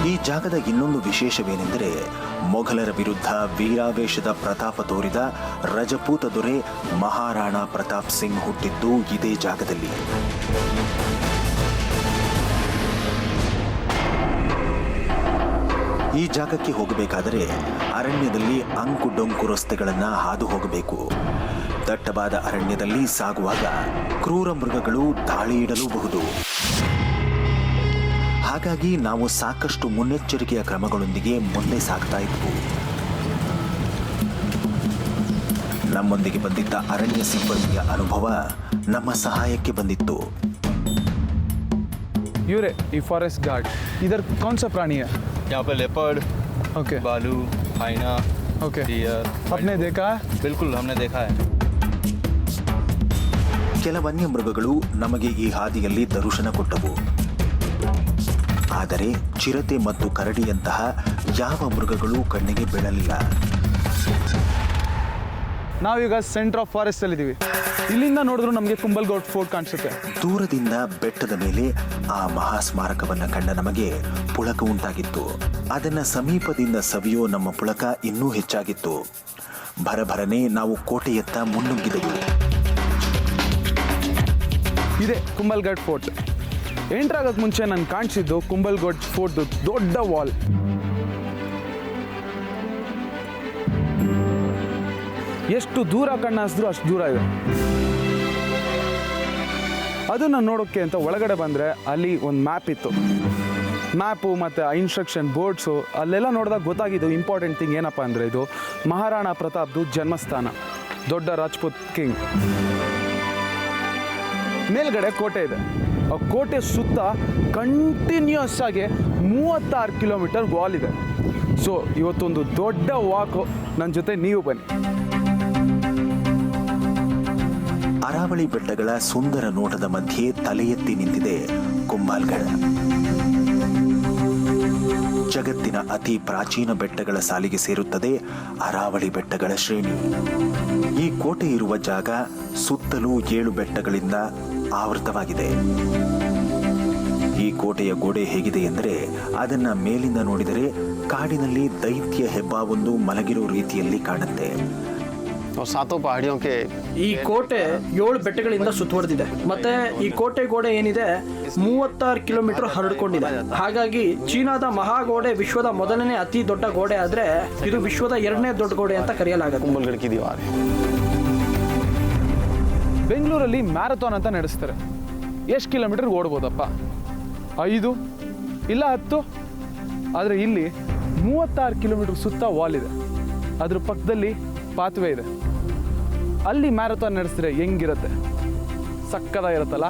ಈ ಜಾಗದ ಇನ್ನೊಂದು ವಿಶೇಷವೇನೆಂದರೆ ಮೊಘಲರ ವಿರುದ್ಧ ವೀರಾವೇಶದ ಪ್ರತಾಪ ತೋರಿದ ರಜಪೂತ ದೊರೆ ಮಹಾರಾಣಾ ಪ್ರತಾಪ್ ಸಿಂಗ್ ಹುಟ್ಟಿದ್ದು ಇದೇ ಜಾಗದಲ್ಲಿ. ಈ ಜಾಗಕ್ಕೆ ಹೋಗಬೇಕಾದರೆ ಅರಣ್ಯದಲ್ಲಿ ಅಂಕು ಡೊಂಕು ರಸ್ತೆಗಳನ್ನು ಹಾದು ಹೋಗಬೇಕು. ದಟ್ಟವಾದ ಅರಣ್ಯದಲ್ಲಿ ಸಾಗುವಾಗ ಕ್ರೂರ ಮೃಗಗಳು ದಾಳಿಯಿಡಲೂಬಹುದು. ಹಾಗಾಗಿ ನಾವು ಸಾಕಷ್ಟು ಮುನ್ನೆಚ್ಚರಿಕೆಯ ಕ್ರಮಗಳೊಂದಿಗೆ ಮುಂದೆ ಸಾಗ್ತಾ ಇದ್ವು. ನಮ್ಮೊಂದಿಗೆ ಬಂದಿದ್ದ ಅರಣ್ಯ ಸಿಬ್ಬಂದಿಯ ಅನುಭವ ನಮ್ಮ ಸಹಾಯಕ್ಕೆ ಬಂದಿತ್ತು. ಇವರೇ ಈ ಫಾರೆಸ್ಟ್ ಗಾರ್ಡ್. ಇದರ ಕೌನ್ ಸಾ ಪ್ರಾಣಿ है? यहाँ पर लेपर्ड, ओके, भालू, हाइना, ओके. डियर. आपने देखा? बिल्कुल हमने देखा है. ಕೆಲ ವನ್ಯ ಮೃಗಗಳು ನಮಗೆ ಈ ಹಾದಿಯಲ್ಲಿ ದರ್ಶನ ಕೊಟ್ಟವು. ಆದರೆ ಚಿರತೆ ಮತ್ತು ಕರಡಿಯಂತಹ ಯಾವ ಮೃಗಗಳು ಕಣ್ಣಿಗೆ ಬೀಳಲಿಲ್ಲ. ನಾವೀಗ ಸೆಂಟರ್ ಆಫ್ ಫಾರೆಸ್ಟ್ ಅಲ್ಲಿ ಇದೀವಿ. ಇಲ್ಲಿಂದ ನೋಡಿದ್ರು ನಮಗೆ ಕುಂಭಲ್ಗಢ್ ಫೋರ್ಟ್ ಕಾಣಿಸುತ್ತೆ. ದೂರದಿಂದ ಬೆಟ್ಟದ ಮೇಲೆ ಆ ಮಹಾ ಸ್ಮಾರಕವನ್ನ ಕಂಡ ನಮಗೆ ಪುಳಕ ಉಂಟಾಗಿತ್ತು. ಅದನ್ನ ಸಮೀಪದಿಂದ ಸವಿಯೋ ನಮ್ಮ ಪುಳಕ ಇನ್ನೂ ಹೆಚ್ಚಾಗಿತ್ತು. ಭರಭರನೆ ನಾವು ಕೋಟೆಯತ್ತ ಮುನ್ನುಗ್ಗಿದೆವು. ಇದೆ ಕುಂಭಲ್ಗಢ್ ಫೋರ್ಟ್. ಎಂಟರ್ ಆಗೋಕ್ಕೆ ಮುಂಚೆ ನಾನು ಕಾಣಿಸಿದ್ದು ಕುಂಭಲ್ಗಢ್ ಫೋರ್ಟ್ ದೊಡ್ಡ ವಾಲ್. ಎಷ್ಟು ದೂರ ಕಣ್ಣಾಸಿದ್ರು ಅಷ್ಟು ದೂರ ಇದೆ. ಅದನ್ನು ನೋಡೋಕ್ಕೆ ಅಂತ ಒಳಗಡೆ ಬಂದರೆ ಅಲ್ಲಿ ಒಂದು ಮ್ಯಾಪ್ ಇತ್ತು. ಮ್ಯಾಪು ಮತ್ತು ಇನ್ಸ್ಟ್ರಕ್ಷನ್ ಬೋರ್ಡ್ಸು ಅಲ್ಲೆಲ್ಲ ನೋಡಿದಾಗ ಗೊತ್ತಾಗಿದ್ದು ಇಂಪಾರ್ಟೆಂಟ್ ಥಿಂಗ್ ಏನಪ್ಪ ಅಂದರೆ ಇದು ಮಹಾರಾಣಾ ಪ್ರತಾಪ್ದು ಜನ್ಮಸ್ಥಾನ, ದೊಡ್ಡ ರಾಜ್ಪೂತ್ ಕಿಂಗ್. ಮೇಲ್ಗಡೆ ಕೋಟೆ ಇದೆ. ಆ ಕೋಟೆ ಸುತ್ತ ಕಂಟಿನ್ಯೂಸ್ ಆಗಿ 36 ಕಿಲೋಮೀಟರ್ ವಾಲ್ ಇದೆ. ಸೊ ಇವತ್ತೊಂದು ದೊಡ್ಡ ವಾಕು, ನನ್ನ ಜೊತೆ ನೀವು ಬನ್ನಿ. ಅರಾವಳಿ ಬೆಟ್ಟಗಳ ಸುಂದರ ನೋಟದ ಮಧ್ಯೆ ತಲೆ ಎತ್ತಿ ನಿಂತಿದೆ ಕುಂಭಲ್ಗಢ್. ಜಗತ್ತಿನ ಅತಿ ಪ್ರಾಚೀನ ಬೆಟ್ಟಗಳ ಸಾಲಿಗೆ ಸೇರುತ್ತದೆ ಅರಾವಳಿ ಬೆಟ್ಟಗಳ ಶ್ರೇಣಿ. ಈ ಕೋಟೆ ಇರುವ ಜಾಗ ಸುತ್ತಲೂ 7 ಬೆಟ್ಟಗಳಿಂದ ಆವೃತವಾಗಿದೆ. ಈ ಕೋಟೆಯ ಗೋಡೆ ಹೇಗಿದೆ ಎಂದರೆ ಅದನ್ನ ಮೇಲಿಂದ ನೋಡಿದರೆ ಕಾಡಿನಲ್ಲಿ ದೈತ್ಯ ಹೆಬ್ಬಾವೊಂದು ಮಲಗಿರೋ ರೀತಿಯಲ್ಲಿ ಕಾಣುತ್ತೆ. ಈ ಕೋಟೆ 7 ಬೆಟ್ಟಗಳಿಂದ ಸುತ್ತುವರೆದಿದೆ. ಮತ್ತೆ ಈ ಕೋಟೆ ಗೋಡೆ ಏನಿದೆ 36 ಕಿಲೋಮೀಟರ್ ಹರಡಿಕೊಂಡಿದೆ. ಹಾಗಾಗಿ ಚೀನಾದ ಮಹಾಗೋಡೆ ವಿಶ್ವದ ಮೊದಲನೇ ಅತಿ ದೊಡ್ಡ ಗೋಡೆ ಆದ್ರೆ ಇದು ವಿಶ್ವದ 2ನೇ ದೊಡ್ಡ ಗೋಡೆ ಅಂತ ಕರೆಯಲಾಗುತ್ತೆ. ಕುಂಭಲ್ಗಢ ಕಿ ದೀವಾರ್ ಬೆಂಗಳೂರಲ್ಲಿ ಮ್ಯಾರಥಾನ್ ಅಂತ ನಡೆಸ್ತಾರೆ. ಎಷ್ಟು ಕಿಲೋಮೀಟರ್ ಓಡ್ಬೋದಪ್ಪ? 5 ಇಲ್ಲ 10. ಆದರೆ ಇಲ್ಲಿ 36 ಕಿಲೋಮೀಟರ್ ಸುತ್ತ ವಾಲ್ ಇದೆ. ಅದ್ರ ಪಕ್ಕದಲ್ಲಿ ಪಾತ್ವೆ ಇದೆ. ಅಲ್ಲಿ ಮ್ಯಾರಥಾನ್ ನಡೆಸಿದ್ರೆ ಹೆಂಗಿರುತ್ತೆ? ಸಕ್ಕದಾಗಿರುತ್ತಲ್ಲ.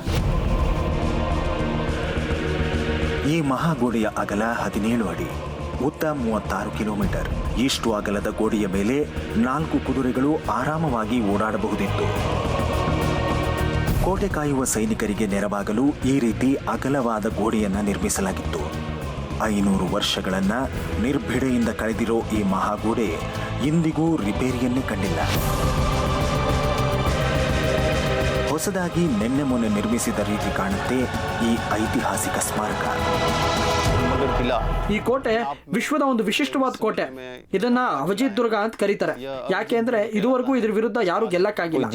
ಈ ಮಹಾಗೋಡೆಯ ಅಗಲ 17 ಅಡಿ, ಉದ್ದ 36 ಕಿಲೋಮೀಟರ್. ಇಷ್ಟು ಅಗಲದ ಗೋಡೆಯ ಮೇಲೆ 4 ಕುದುರೆಗಳು ಆರಾಮವಾಗಿ ಓಡಾಡಬಹುದಿತ್ತು. ಕೋಟೆ ಕಾಯುವ ಸೈನಿಕರಿಗೆ ನೆರವಾಗಲು ಈ ರೀತಿ ಅಗಲವಾದ ಗೋಡೆಯನ್ನು ನಿರ್ಮಿಸಲಾಗಿತ್ತು. 500 ವರ್ಷಗಳನ್ನ ನಿರ್ಭಿಡೆಯಿಂದ ಕಳೆದಿರೋ ಈ ಮಹಾಗೋಡೆ ಇಂದಿಗೂ ರಿಪೇರಿಯನ್ನೇ ಕಂಡಿಲ್ಲ. ಹೊಸದಾಗಿ ನಿನ್ನೆ ಮೊನ್ನೆ ನಿರ್ಮಿಸಿದ ರೀತಿ ಕಾಣುತ್ತೆ ಈ ಐತಿಹಾಸಿಕ ಸ್ಮಾರಕ. ಈ ಕೋಟೆ ವಿಶ್ವದ ಒಂದು ವಿಶಿಷ್ಟವಾದ ಕೋಟೆ. ಇದನ್ನ ಅವಜಿತ್ ದುರ್ಗ ಅಂತ ಕರೀತಾರೆ. ಯಾಕೆ ಅಂದ್ರೆ ಇದುವರೆಗೂ ಇದ್ರ ವಿರುದ್ಧ ಯಾರು ಗೆಲ್ಲಕ್ಕಾಗಿಲ್ಲ.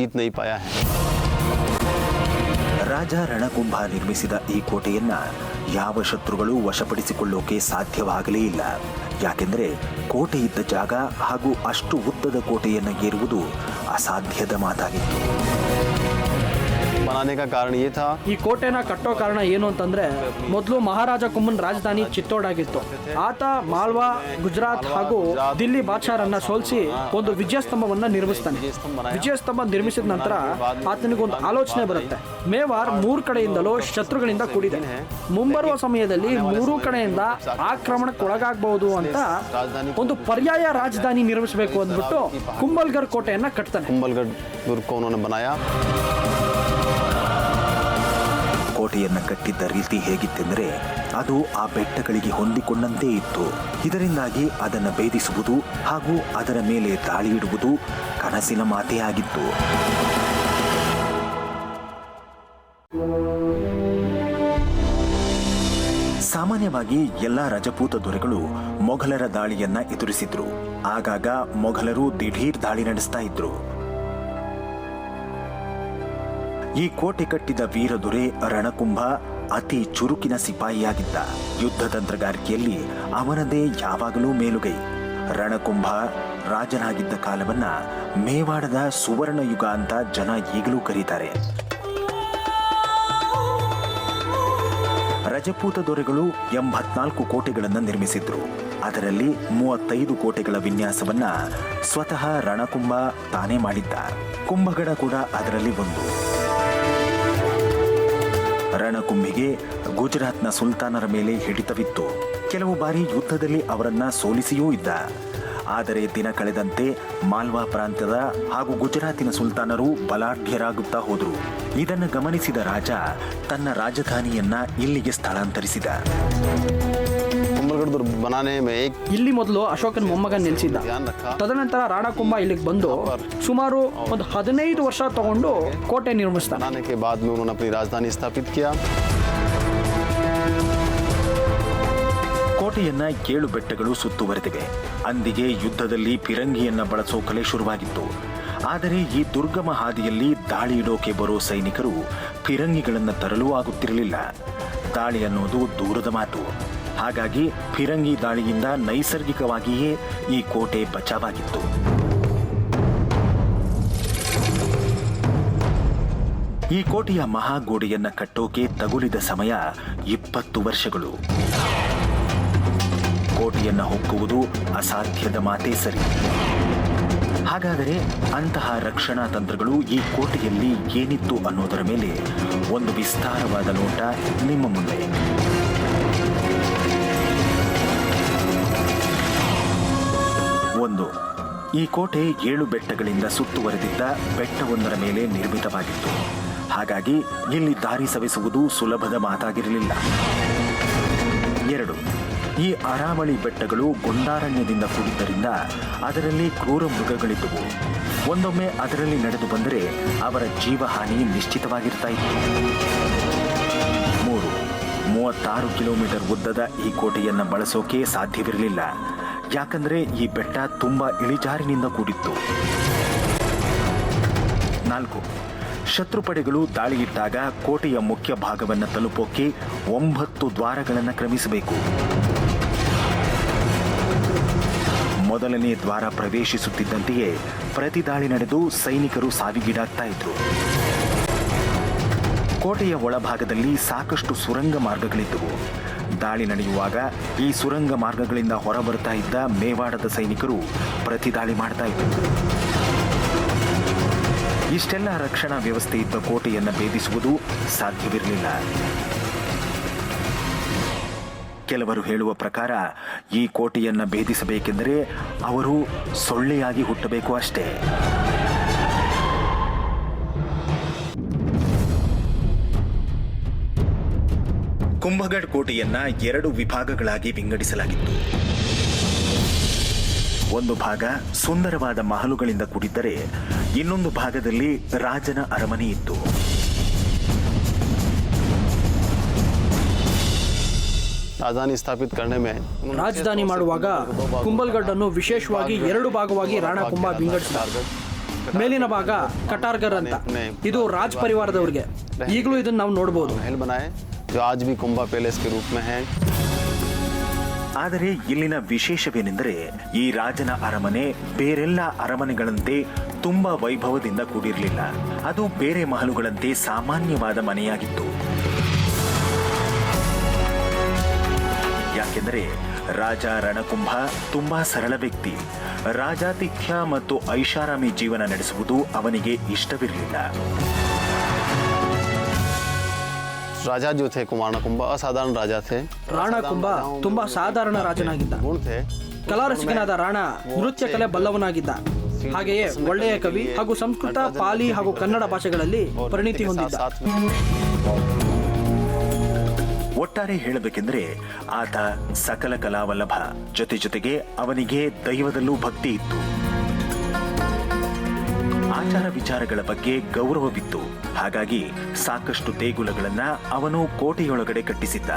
ರಾಜ ರಣಕುಂಭ ನಿರ್ಮಿಸಿದ ಈ ಕೋಟೆಯನ್ನ ಯಾವ ಶತ್ರುಗಳು ವಶಪಡಿಸಿಕೊಳ್ಳೋಕೆ ಸಾಧ್ಯವಾಗಲೇ ಇಲ್ಲ. ಯಾಕೆಂದ್ರೆ ಕೋಟೆ ಇದ್ದ ಜಾಗ ಹಾಗೂ ಅಷ್ಟು ಉದ್ದದ ಕೋಟೆಯನ್ನು ಏರುವುದು ಅಸಾಧ್ಯದ ಮಾತಾಗಿತ್ತು. ಈ ಕೋಟೆನ ಕಟ್ಟೋ ಕಾರಣ ಏನು ಅಂತಂದ್ರೆ, ಮೊದಲು ಮಹಾರಾಜ ಕುಂಭನ್ ರಾಜಧಾನಿ ಚಿತ್ತೋಡ್ ಆಗಿತ್ತು. ಆತ ಮಾಲ್ವಾ, ಗುಜರಾತ್ ಹಾಗೂ ದಿಲ್ಲಿ ಬಾದ್ಶಾರನ್ನ ಸೋಲಿಸಿ ಒಂದು ವಿಜಯಸ್ತಂಭವನ್ನ ನಿರ್ಮಿಸ್ತಾನೆ. ವಿಜಯಸ್ತಂಭ ನಿರ್ಮಿಸಿದ ನಂತರ ಆತನಿಗೊಂದು ಆಲೋಚನೆ ಬರುತ್ತೆ. ಮೇವಾರ್ 3 ಕಡೆಯಿಂದಲೂ ಶತ್ರುಗಳಿಂದ ಕೂಡಿದೆ. ಮುಂಬರುವ ಸಮಯದಲ್ಲಿ 3 ಕಡೆಯಿಂದ ಆಕ್ರಮಣಕ್ಕೊಳಗಾಗಬಹುದು ಅಂತ ಒಂದು ಪರ್ಯಾಯ ರಾಜಧಾನಿ ನಿರ್ಮಿಸಬೇಕು ಅಂದ್ಬಿಟ್ಟು ಕುಂಭಲ್ಗರ್ ಕೋಟೆಯನ್ನ ಕಟ್ತಾನೆ. ಕೋಟೆಯನ್ನು ಕಟ್ಟಿದ್ದ ರೀತಿ ಹೇಗಿತ್ತೆಂದರೆ, ಅದು ಆ ಬೆಟ್ಟಗಳಿಗೆ ಹೊಂದಿಕೊಂಡಂತೆ ಇತ್ತು. ಇದರಿಂದಾಗಿ ಅದನ್ನು ಭೇದಿಸುವುದು ಹಾಗೂ ಅದರ ಮೇಲೆ ದಾಳಿ ಇಡುವುದು ಕನಸಿನ ಮಾತೇ ಆಗಿತ್ತು. ಸಾಮಾನ್ಯವಾಗಿ ಎಲ್ಲ ರಜಪೂತ ದೊರೆಗಳು ಮೊಘಲರ ದಾಳಿಯನ್ನ ಎದುರಿಸಿದ್ರು. ಆಗಾಗ ಮೊಘಲರು ದಿಢೀರ್ ದಾಳಿ ನಡೆಸ್ತಾ ಇದ್ರು. ಈ ಕೋಟೆ ಕಟ್ಟಿದ ವೀರದೊರೆ ರಣಕುಂಭ ಅತಿ ಚುರುಕಿನ ಸಿಪಾಯಿಯಾಗಿದ್ದ. ಯುದ್ಧ ತಂತ್ರಗಾರಿಕೆಯಲ್ಲಿ ಅವನದೇ ಯಾವಾಗಲೂ ಮೇಲುಗೈ. ರಣಕುಂಭ ರಾಜನಾಗಿದ್ದ ಕಾಲವನ್ನ ಮೇವಾಡದ ಸುವರ್ಣ ಯುಗ ಅಂತ ಜನ ಈಗಲೂ ಕರೀತಾರೆ. ರಜಪೂತ ದೊರೆಗಳು 84 ಕೋಟೆಗಳನ್ನು ನಿರ್ಮಿಸಿದ್ರು. ಅದರಲ್ಲಿ 35 ಕೋಟೆಗಳ ವಿನ್ಯಾಸವನ್ನ ಸ್ವತಃ ರಣಕುಂಭ ತಾನೇ ಮಾಡಿದ್ದ. ಕುಂಭಗಡ ಕೂಡ ಅದರಲ್ಲಿ ಒಂದು. ರಣಕುಂಭಿಗೆ ಗುಜರಾತ್ನ ಸುಲ್ತಾನರ ಮೇಲೆ ಹಿಡಿತವಿತ್ತು. ಕೆಲವು ಬಾರಿ ಯುದ್ಧದಲ್ಲಿ ಅವರನ್ನ ಸೋಲಿಸಿಯೂ ಇದ್ದ. ಆದರೆ ದಿನ ಕಳೆದಂತೆ ಮಾಲ್ವಾ ಪ್ರಾಂತ್ಯದ ಹಾಗೂ ಗುಜರಾತಿನ ಸುಲ್ತಾನರು ಬಲಾಢ್ಯರಾಗುತ್ತಾ ಹೋದರು. ಇದನ್ನು ಗಮನಿಸಿದ ರಾಜ ತನ್ನ ರಾಜಧಾನಿಯನ್ನ ಇಲ್ಲಿಗೆ ಸ್ಥಳಾಂತರಿಸಿದ. ಇಲ್ಲಿ ಮೊದಲು ಅಶೋಕನ ಮೊಮ್ಮಗ ನೆಲೆಸಿದ್ದ. ತದನಂತರ ರಾಣಕುಂಭ ಇಲ್ಲಿಗೆ ಬಂದು ಸುಮಾರು ಒಂದು 15 ವರ್ಷ ತಗೊಂಡು ಕೋಟೆ ನಿರ್ಮಿಸ್ತಾನೆ. ಕೋಟೆಯನ್ನ 7 ಬೆಟ್ಟಗಳು ಸುತ್ತುವರೆದಿವೆ. ಅಂದಿಗೆ ಯುದ್ಧದಲ್ಲಿ ಫಿರಂಗಿಯನ್ನ ಬಳಸೋ ಕಲೆ ಶುರುವಾಗಿತ್ತು. ಆದರೆ ಈ ದುರ್ಗಮ ಹಾದಿಯಲ್ಲಿ ದಾಳಿ ಇಡೋಕೆ ಬರೋ ಸೈನಿಕರು ಫಿರಂಗಿಗಳನ್ನು ತರಲು ಆಗುತ್ತಿರಲಿಲ್ಲ. ದಾಳಿ ಅನ್ನೋದು ದೂರದ ಮಾತು. ಹಾಗಾಗಿ ಫಿರಂಗಿ ದಾಳಿಯಿಂದ ನೈಸರ್ಗಿಕವಾಗಿಯೇ ಈ ಕೋಟೆ ಬಚಾವಾಗಿತ್ತು. ಈ ಕೋಟೆಯ ಮಹಾಗೋಡೆಯನ್ನ ಕಟ್ಟೋಕೆ ತಗುಲಿದ ಸಮಯ 20 ವರ್ಷಗಳು. ಕೋಟೆಯನ್ನ ಹೊಕ್ಕುವುದು ಅಸಾಧ್ಯದ ಮಾತೇ ಸರಿ. ಹಾಗಾದರೆ ಅಂತಹ ರಕ್ಷಣಾ ತಂತ್ರಗಳು ಈ ಕೋಟೆಯಲ್ಲಿ ಏನಿತ್ತು ಅನ್ನೋದರ ಮೇಲೆ ಒಂದು ವಿಸ್ತಾರವಾದ ನೋಟ ನಿಮ್ಮ ಮುಂದೆ. ಒಂದು, ಈ ಕೋಟೆ 7 ಬೆಟ್ಟಗಳಿಂದ ಸುತ್ತುವರೆದಿದ್ದ ಬೆಟ್ಟವೊಂದರ ಮೇಲೆ ನಿರ್ಮಿತವಾಗಿತ್ತು. ಹಾಗಾಗಿ ಇಲ್ಲಿ ದಾರಿ ಸವೆಸುವುದು ಸುಲಭದ ಮಾತಾಗಿರಲಿಲ್ಲ. 2, ಈ ಅರಾವಳಿ ಬೆಟ್ಟಗಳು ಗುಂಡಾರಣ್ಯದಿಂದ ಕೂಡಿದ್ದರಿಂದ ಅದರಲ್ಲಿ ಕ್ರೂರ ಮೃಗಗಳಿದ್ದವು. ಒಂದೊಮ್ಮೆ ಅದರಲ್ಲಿ ನಡೆದು ಬಂದರೆ ಅವರ ಜೀವಹಾನಿ ನಿಶ್ಚಿತವಾಗಿರ್ತಾ ಇತ್ತು. 3, 36 ಕಿಲೋಮೀಟರ್ ಉದ್ದದ ಈ ಕೋಟೆಯನ್ನು ಬಳಸೋಕೆ ಸಾಧ್ಯವಿರಲಿಲ್ಲ. ಯಾಕಂದ್ರೆ ಈ ಬೆಟ್ಟ ತುಂಬಾ ಇಳಿಜಾರಿನಿಂದ ಕೂಡಿತ್ತು. 4, ಶತ್ರುಪಡೆಗಳು ದಾಳಿಯಿಟ್ಟಾಗ ಕೋಟೆಯ ಮುಖ್ಯ ಭಾಗವನ್ನು ತಲುಪೋಕೆ 9 ದ್ವಾರಗಳನ್ನು ಕ್ರಮಿಸಬೇಕು. ಮೊದಲನೇ ದ್ವಾರ ಪ್ರವೇಶಿಸುತ್ತಿದ್ದಂತೆಯೇ ಪ್ರತಿದಾಳಿ ನಡೆದು ಸೈನಿಕರು ಸಾವಿಗೀಡಾಗ್ತಾ ಇದ್ರು. ಕೋಟೆಯ ಒಳಭಾಗದಲ್ಲಿ ಸಾಕಷ್ಟು ಸುರಂಗ ಮಾರ್ಗಗಳಿದ್ದವು. ದಾಳಿ ನಡೆಯುವಾಗ ಈ ಸುರಂಗ ಮಾರ್ಗಗಳಿಂದ ಹೊರಬರ್ತಾ ಇದ್ದ ಮೇವಾಡದ ಸೈನಿಕರು ಪ್ರತಿದಾಳಿ ಮಾಡ್ತಾ ಇದ್ರು. ಇಷ್ಟೆಲ್ಲ ರಕ್ಷಣಾ ವ್ಯವಸ್ಥೆ ಇದ್ದ ಕೋಟೆಯನ್ನು ಭೇದಿಸುವುದು ಸಾಧ್ಯವಿರಲಿಲ್ಲ. ಕೆಲವರು ಹೇಳುವ ಪ್ರಕಾರ ಈ ಕೋಟೆಯನ್ನು ಭೇದಿಸಬೇಕೆಂದರೆ ಅವರು ಸೊಳ್ಳೆಯಾಗಿ ಹುಟ್ಟಬೇಕು ಅಷ್ಟೇ. ಕುಂಭಗಢ್ ಕೋಟೆಯನ್ನ 2 ವಿಭಾಗಗಳಾಗಿ ವಿಂಗಡಿಸಲಾಗಿತ್ತು. ಒಂದು ಭಾಗ ಸುಂದರವಾದ ಮಹಲುಗಳಿಂದ ಕೂಡಿದ್ದರೆ ಇನ್ನೊಂದು ಭಾಗದಲ್ಲಿ ರಾಜನ ಅರಮನೆ ಇತ್ತು. ರಾಜಧಾನಿ ಸ್ಥಾಪಿತ करने में ರಾಜಧಾನಿ ಮಾಡುವಾಗ ಕುಂಭಲ್ಗಢ್ ಅನ್ನು ವಿಶೇಷವಾಗಿ 2 ಭಾಗವಾಗಿ ರಾಣಾ ಕುಂಭ ವಿಂಗಡಿಸಿದ್ದಾರೆ. ಮೇಲಿನ ಭಾಗ ಕಟಾರ್ಗರ್ ಅಂತ, ಇದು ರಾಜ್ ಪರಿವಾರದವರಿಗೆ. ಈಗಲೂ ಇದನ್ನು ನಾವು ನೋಡಬಹುದು. महल बनाए जो आज भी कुंभा पैलेस के रूप में है. ಆದರೆ ಇಲ್ಲಿನ ವಿಶೇಷವೇನೆಂದರೆ ಈ ರಾಜನ ಅರಮನೆ ಬೇರೆಲ್ಲ ಅರಮನೆಗಳಂತೆ ತುಂಬಾ ವೈಭವದಿಂದ ಕೂಡಿರಲಿಲ್ಲ. ಅದು ಬೇರೆ ಮಹಲುಗಳಂತೆ ಸಾಮಾನ್ಯವಾದ ಮನೆಯಾಗಿತ್ತು. ಯಾಕೆಂದರೆ ರಾಜ ರಣಕುಂಭ ತುಂಬಾ ಸರಳ ವ್ಯಕ್ತಿ. ರಾಜಾತಿಥ್ಯ ಮತ್ತು ಐಷಾರಾಮಿ ಜೀವನ ನಡೆಸುವುದು ಅವನಿಗೆ ಇಷ್ಟವಿರಲಿಲ್ಲ. राजा जो थे कुमार कुंभ असाधारण राजा थे. ರಾಣಾ ಕುಂಭ ತುಂಬಾ ಸಾಧಾರಣ ರಾಜನಾಗಿದ್ದ. गुण थे. ಕಲಾರಸಿಕನಾದ ರಾಣಾ ನೃತ್ಯ ಕಲೆ ಬಲ್ಲವನಾಗಿದ್ದ. ಹಾಗೆಯೇ ಒಳ್ಳೆಯ ಕವಿ ಹಾಗೂ ಸಂಸ್ಕೃತ, ಪಾಲಿ ಹಾಗೂ ಕನ್ನಡ ಭಾಷೆಗಳಲ್ಲಿ ಪರಿಣಿತಿ ಹೊಂದಿದ್ದ. ಒಟ್ಟಾರೆ ಹೇಳಬೇಕೆಂದರೆ ಆತ ಸಕಲ ಕಲಾವಲ್ಲಭ. ಜೊತೆಗೆ ಅವನಿಗೆ ದೈವದಲ್ಲೂ ಭಕ್ತಿ ಇತ್ತು. ಆಚಾರ ವಿಚಾರಗಳ ಬಗ್ಗೆ ಗೌರವವಿತ್ತು. ಹಾಗಾಗಿ ಸಾಕಷ್ಟು ದೇಗುಲಗಳನ್ನ ಅವನು ಕೋಟೆಯೊಳಗಡೆ ಕಟ್ಟಿಸಿದ್ದ.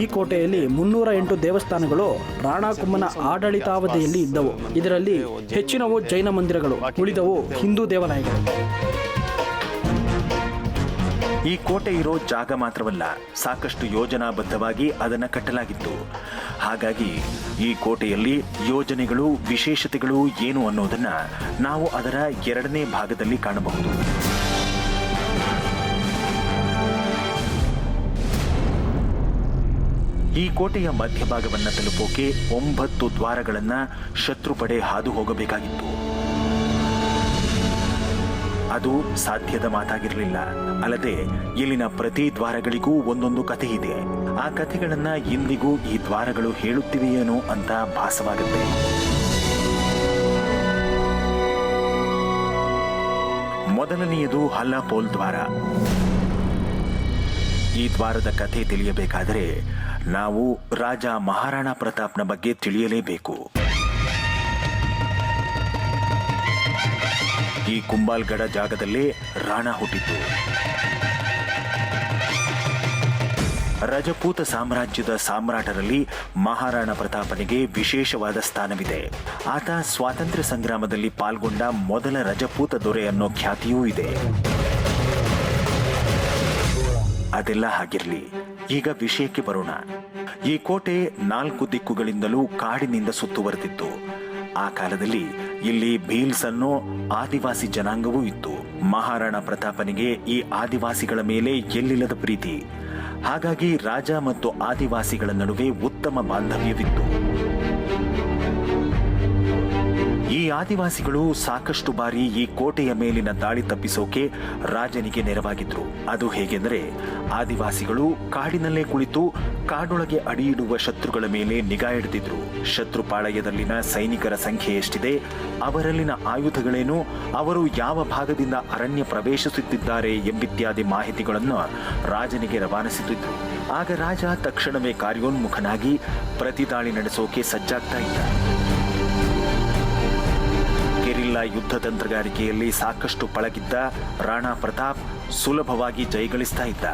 ಈ ಕೋಟೆಯಲ್ಲಿ 308 ದೇವಸ್ಥಾನಗಳು ರಾಣಾ ಕುಂಭನ ಆಡಳಿತಾವಧಿಯಲ್ಲಿ ಇದ್ದವು. ಇದರಲ್ಲಿ ಹೆಚ್ಚಿನವು ಜೈನ ಮಂದಿರಗಳು, ಉಳಿದವು ಹಿಂದೂ ದೇವಾಲಯಗಳು. ಈ ಕೋಟೆ ಇರೋ ಜಾಗ ಮಾತ್ರವಲ್ಲ, ಸಾಕಷ್ಟು ಯೋಜನಾಬದ್ಧವಾಗಿ ಅದನ್ನು ಕಟ್ಟಲಾಗಿತ್ತು. ಹಾಗಾಗಿ ಈ ಕೋಟೆಯಲ್ಲಿ ಯೋಜನೆಗಳು, ವಿಶೇಷತೆಗಳು ಏನು ಅನ್ನೋದನ್ನ ನಾವು ಅದರ 2ನೇ ಭಾಗದಲ್ಲಿ ಕಾಣಬಹುದು. ಈ ಕೋಟೆಯ ಮಧ್ಯಭಾಗವನ್ನು ತಲುಪೋಕೆ 9 ದ್ವಾರಗಳನ್ನ ಶತ್ರುಪಡೆ ಹಾದು ಹೋಗಬೇಕಾಗಿತ್ತು. ಅದು ಸಾಧ್ಯದ ಮಾತಾಗಿರಲಿಲ್ಲ. ಅಲ್ಲದೆ ಇಲ್ಲಿನ ಪ್ರತಿ ದ್ವಾರಗಳಿಗೂ ಒಂದೊಂದು ಕಥೆ ಇದೆ. ಆ ಕಥೆಗಳನ್ನ ಇಂದಿಗೂ ಈ ದ್ವಾರಗಳು ಹೇಳುತ್ತಿವೆಯೇನೋ ಅಂತ ಭಾಸವಾಗುತ್ತೆ. ಮೊದಲನೆಯದು ಹಲ್ಲಾಪೋಲ್ ದ್ವಾರ. ಈ ದ್ವಾರದ ಕಥೆ ತಿಳಿಯಬೇಕಾದರೆ ನಾವು ರಾಜ ಮಹಾರಾಣಾ ಪ್ರತಾಪ್ನ ಬಗ್ಗೆ ತಿಳಿಯಲೇಬೇಕು. ಈ ಕುಂಭಲ್ಗಢ ಜಾಗದಲ್ಲೇ ರಾಣಾ ಹುಟ್ಟಿದ್ದು. ರಜಪೂತ ಸಾಮ್ರಾಜ್ಯದ ಸಾಮ್ರಾಟರಲ್ಲಿ ಮಹಾರಾಣಾ ಪ್ರತಾಪನಿಗೆ ವಿಶೇಷವಾದ ಸ್ಥಾನವಿದೆ. ಆತ ಸ್ವಾತಂತ್ರ್ಯ ಸಂಗ್ರಾಮದಲ್ಲಿ ಪಾಲ್ಗೊಂಡ ಮೊದಲ ರಜಪೂತ ದೊರೆ ಅನ್ನೋ ಖ್ಯಾತಿಯೂ ಇದೆ. ಅದೆಲ್ಲ ಹಾಗಿರ್ಲಿ, ಈಗ ವಿಷಯಕ್ಕೆ ಬರೋಣ. ಈ ಕೋಟೆ 4 ದಿಕ್ಕುಗಳಿಂದಲೂ ಕಾಡಿನಿಂದ ಸುತ್ತುವರೆದಿತ್ತು. ಆ ಕಾಲದಲ್ಲಿ ಇಲ್ಲಿ ಭೀಲ್ಸ್ ಅನ್ನೋ ಆದಿವಾಸಿ ಜನಾಂಗವೂ ಇತ್ತು. ಮಹಾರಾಣಾ ಪ್ರತಾಪನಿಗೆ ಈ ಆದಿವಾಸಿಗಳ ಮೇಲೆ ಎಲ್ಲಿಲ್ಲದ ಪ್ರೀತಿ. ಹಾಗಾಗಿ ರಾಜ ಮತ್ತು ಆದಿವಾಸಿಗಳ ನಡುವೆ ಉತ್ತಮ ಬಾಂಧವ್ಯವಿತ್ತು. ಈ ಆದಿವಾಸಿಗಳು ಸಾಕಷ್ಟು ಬಾರಿ ಈ ಕೋಟೆಯ ಮೇಲಿನ ದಾಳಿ ತಪ್ಪಿಸೋಕೆ ರಾಜನಿಗೆ ನೆರವಾಗಿದ್ರು. ಅದು ಹೇಗೆಂದರೆ, ಆದಿವಾಸಿಗಳು ಕಾಡಿನಲ್ಲೇ ಕುಳಿತು ಕಾಡೊಳಗೆ ಅಡಿಯಿಡುವ ಶತ್ರುಗಳ ಮೇಲೆ ನಿಗಾ ಇಡ್ತಿದ್ರು. ಶತ್ರುಪಾಳಯದಲ್ಲಿನ ಸೈನಿಕರ ಸಂಖ್ಯೆ ಎಷ್ಟಿದೆ, ಅವರಲ್ಲಿನ ಆಯುಧಗಳೇನು, ಅವರು ಯಾವ ಭಾಗದಿಂದ ಅರಣ್ಯ ಪ್ರವೇಶಿಸುತ್ತಿದ್ದಾರೆ ಎಂಬಿತ್ಯಾದಿ ಮಾಹಿತಿಗಳನ್ನು ರಾಜನಿಗೆ ರವಾನಿಸುತ್ತಿದ್ರು. ಆಗ ರಾಜ ತಕ್ಷಣವೇ ಕಾರ್ಯೋನ್ಮುಖನಾಗಿ ಪ್ರತಿದಾಳಿ ನಡೆಸೋಕೆ ಸಜ್ಜಾಗ್ತಾ ಇದ್ದ. ಗೆರಿಲ್ಲಾ ಯುದ್ಧ ತಂತ್ರಗಾರಿಕೆಯಲ್ಲಿ ಸಾಕಷ್ಟು ಪಳಗಿದ್ದ ರಾಣಾ ಪ್ರತಾಪ್ ಸುಲಭವಾಗಿ ಜಯಗಳಿಸ್ತಾ ಇದ್ದ.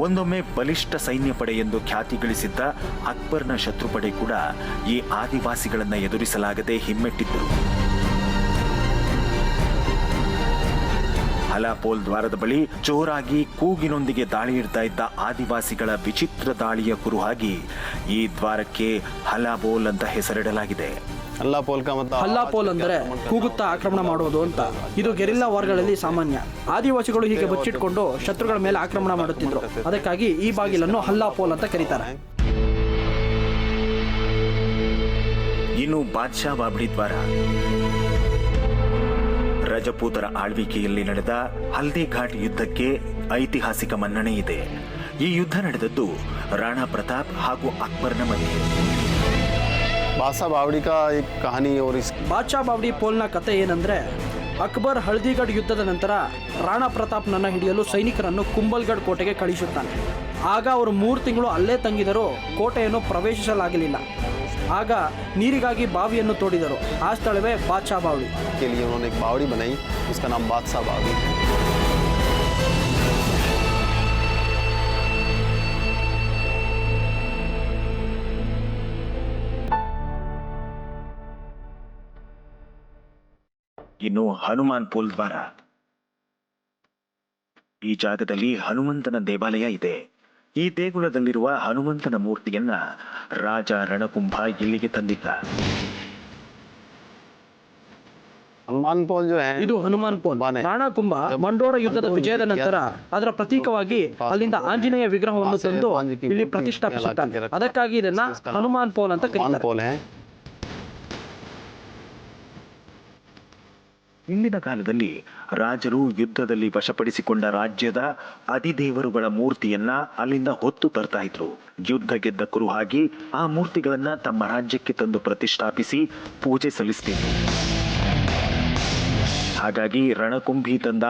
ಒಂದೊಮ್ಮೆ ಬಲಿಷ್ಠ ಸೈನ್ಯ ಪಡೆ ಎಂದು ಖ್ಯಾತಿ ಗಳಿಸಿದ್ದ ಅಕ್ಬರ್ನ ಶತ್ರುಪಡೆ ಕೂಡ ಈ ಆದಿವಾಸಿಗಳನ್ನ ಎದುರಿಸಲಾಗದೆ ಹಿಮ್ಮೆಟ್ಟಿದ್ದರು. ಹಲಾಪೋಲ್ ದ್ವಾರದ ಬಳಿ ಜೋರಾಗಿ ಕೂಗಿನೊಂದಿಗೆ ದಾಳಿ ಇಡ್ತಾ ಇದ್ದ ಆದಿವಾಸಿಗಳ ವಿಚಿತ್ರ ದಾಳಿಯ ಕುರುಹಾಗಿ ಈ ದ್ವಾರಕ್ಕೆ ಹಲಾಬೋಲ್ ಅಂತ ಹೆಸರಿಡಲಾಗಿದೆ. हल्ला पोल का मतलब ಹಲ್ಲಾಪೋಲ್ ಅಂದರೆ ಕೂಗುತ್ತಾ ಆಕ್ರಮಣ ಮಾಡೋದು ಅಂತ. ಇದು ಗೆರಿಲ್ಲಾ ವಾರ್ಗಳಲ್ಲಿ ಸಾಮಾನ್ಯ. ಆದಿವಾಸಿಗಳು ಹೀಗೆ ಬಚ್ಚಿಟ್ಕೊಂಡು ಶತ್ರುಗಳ ಮೇಲೆ ಆಕ್ರಮಣ ಮಾಡುತ್ತಿದ್ರು. ಅದಕ್ಕಾಗಿ ಈ ಬಾಗಿಲನ್ನು ಹಲ್ಲಾಪೋಲ್ ಅಂತ ಕರೀತಾರೆ. ಇನ್ನು ಬಾದ್ಶಾ ಬಾಬ್ಡಿ ದ್ವಾರ. ರಜಪೂತರ ಆಳ್ವಿಕೆಯಲ್ಲಿ ನಡೆದ ಹಲ್ದಿ ಘಾಟ್ ಯುದ್ಧಕ್ಕೆ ಐತಿಹಾಸಿಕ ಮನ್ನಣೆ ಇದೆ. ಈ ಯುದ್ಧ ನಡೆದದ್ದು ರಾಣಾ ಪ್ರತಾಪ್ ಹಾಗೂ ಅಕ್ಬರ್ನ ಮಧ್ಯೆ. बादशाह बावड़ी का एक कहानी और इस ಬಾದ್ಶಾ ಬಾವ್ಡಿ ಪೋಲ್ನ ಕತೆ ಏನಂದ್ರೆ, ಅಕ್ಬರ್ ಹಲ್ದಿಗಢ್ ಯುದ್ಧದ ನಂತರ ರಾಣಾ ಪ್ರತಾಪ್ನನ್ನು ಹಿಡಿಯಲು ಸೈನಿಕರನ್ನು ಕುಂಬಲ್ಗಢ್ ಕೋಟೆಗೆ ಕಳಿಸುತ್ತಾನೆ. ಆಗ ಅವರು 3 ತಿಂಗಳು ಅಲ್ಲೇ ತಂಗಿದರೂ ಕೋಟೆಯನ್ನು ಪ್ರವೇಶಿಸಲಾಗಲಿಲ್ಲ. ಆಗ ನೀರಿಗಾಗಿ ಬಾವಿಯನ್ನು ತೋಡಿದರು. ಆ ಸ್ಥಳವೇ ಬಾದ್ಶಾ ಬಾವ್ಡಿ. के लिए उन्होंने एक बावड़ी बनाई, उसका नाम बादशाह बावड़ी है. ಇನ್ನು ಹನುಮಾನ್ ಪೋಲ್ ದ್ವಾರ. ಈ ಜಾಗದಲ್ಲಿ ಹನುಮಂತನ ದೇವಾಲಯ ಇದೆ. ಈ ದೇಗುಲದಲ್ಲಿರುವ ಹನುಮಂತನ ಮೂರ್ತಿಯನ್ನ ರಾಜ ರಣಕುಂಭ ಇಲ್ಲಿಗೆ ತಂದಿದ್ದ. हनुमान पोल जो है ಇದು ಹನುಮಾನ್ ಪೋಲ್. ರಾಣಾ ಕುಂಭ ಮಂಡೋರ ಯುದ್ಧದ ವಿಜಯದ ನಂತರ ಅದರ ಪ್ರತೀಕವಾಗಿ ಅಲ್ಲಿಂದ ಆಂಜನೇಯ ವಿಗ್ರಹವನ್ನು ತಂದು ಇಲ್ಲಿ ಪ್ರತಿಷ್ಠಾಪಿಸುತ್ತಾನೆ. ಅದಕ್ಕಾಗಿ ಇದನ್ನ ಹನುಮಾನ್ ಪೋಲ್ ಅಂತ हनुमान ಕರೀತಾರೆ. पोल है. ಇಂದಿನ ಕಾಲದಲ್ಲಿ ರಾಜರು ಯುದ್ಧದಲ್ಲಿ ವಶಪಡಿಸಿಕೊಂಡ ರಾಜ್ಯದ ಅಧಿದೇವರುಗಳ ಮೂರ್ತಿಯನ್ನ ಅಲ್ಲಿಂದ ಹೊತ್ತು ತರ್ತಾ ಇದ್ರು. ಯುದ್ಧ ಗೆದ್ದ ಕುರುಹಾಗಿ ಆ ಮೂರ್ತಿಗಳನ್ನ ತಮ್ಮ ರಾಜ್ಯಕ್ಕೆ ತಂದು ಪ್ರತಿಷ್ಠಾಪಿಸಿ ಪೂಜೆ ಸಲ್ಲಿಸ್ತಿದ್ರು. ಹಾಗಾಗಿ ರಣಕುಂಭಿ ತಂದ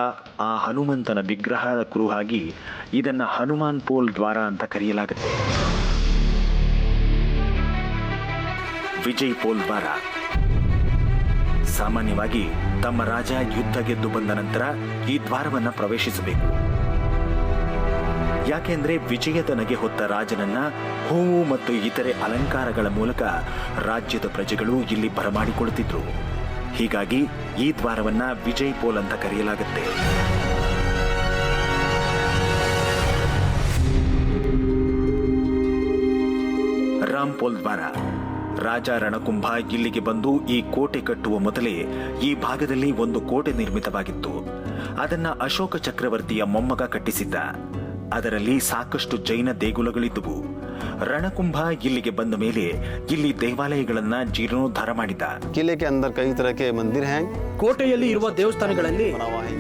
ಆ ಹನುಮಂತನ ವಿಗ್ರಹದ ಕುರುಹಾಗಿ ಇದನ್ನ ಹನುಮಾನ್ ಪೋಲ್ ದ್ವಾರ ಅಂತ ಕರೆಯಲಾಗುತ್ತೆ. ವಿಜಯ್ ಪೋಲ್ ದ್ವಾರ. ಸಾಮಾನ್ಯವಾಗಿ ತಮ್ಮ ರಾಜ ಯುದ್ಧ ಗೆದ್ದು ಬಂದ ನಂತರ ಈ ದ್ವಾರವನ್ನ ಪ್ರವೇಶಿಸಬೇಕು. ಯಾಕೆಂದ್ರೆ ವಿಜಯದ ನಗೆ ಹೊತ್ತ ರಾಜನನ್ನ ಹೂವು ಮತ್ತು ಇತರೆ ಅಲಂಕಾರಗಳ ಮೂಲಕ ರಾಜ್ಯದ ಪ್ರಜೆಗಳು ಇಲ್ಲಿ ಬರಮಾಡಿಕೊಳ್ಳುತ್ತಿದ್ರು. ಹೀಗಾಗಿ ಈ ದ್ವಾರವನ್ನ ವಿಜಯ್ ಪೋಲ್ ಅಂತ ಕರೆಯಲಾಗುತ್ತೆ. ರಾಮ್ ಪೋಲ್ ದ್ವಾರ. ರಾಜ ರಣಕುಂಭ ಇಲ್ಲಿಗೆ ಬಂದು ಈ ಕೋಟೆ ಕಟ್ಟುವ ಮೊದಲೇ ಈ ಭಾಗದಲ್ಲಿ ಒಂದು ಕೋಟೆ ನಿರ್ಮಿತವಾಗಿತ್ತು. ಅದನ್ನ ಅಶೋಕ ಚಕ್ರವರ್ತಿಯ ಮೊಮ್ಮಗ ಕಟ್ಟಿಸಿದ್ದ. ಅದರಲ್ಲಿ ಸಾಕಷ್ಟು ಜೈನ ದೇಗುಲಗಳಿದ್ದುವು. ರಣಕುಂಭ ಇಲ್ಲಿಗೆ ಬಂದ ಮೇಲೆ ಇಲ್ಲಿ ದೇವಾಲಯಗಳನ್ನ ಜೀರ್ಣೋದ್ಧಾರ ಮಾಡಿದ. किले के अंदर कई तरह के मंदिर हैं. ಕೋಟೆಯಲ್ಲಿ ಇರುವ ದೇವಸ್ಥಾನಗಳಲ್ಲಿ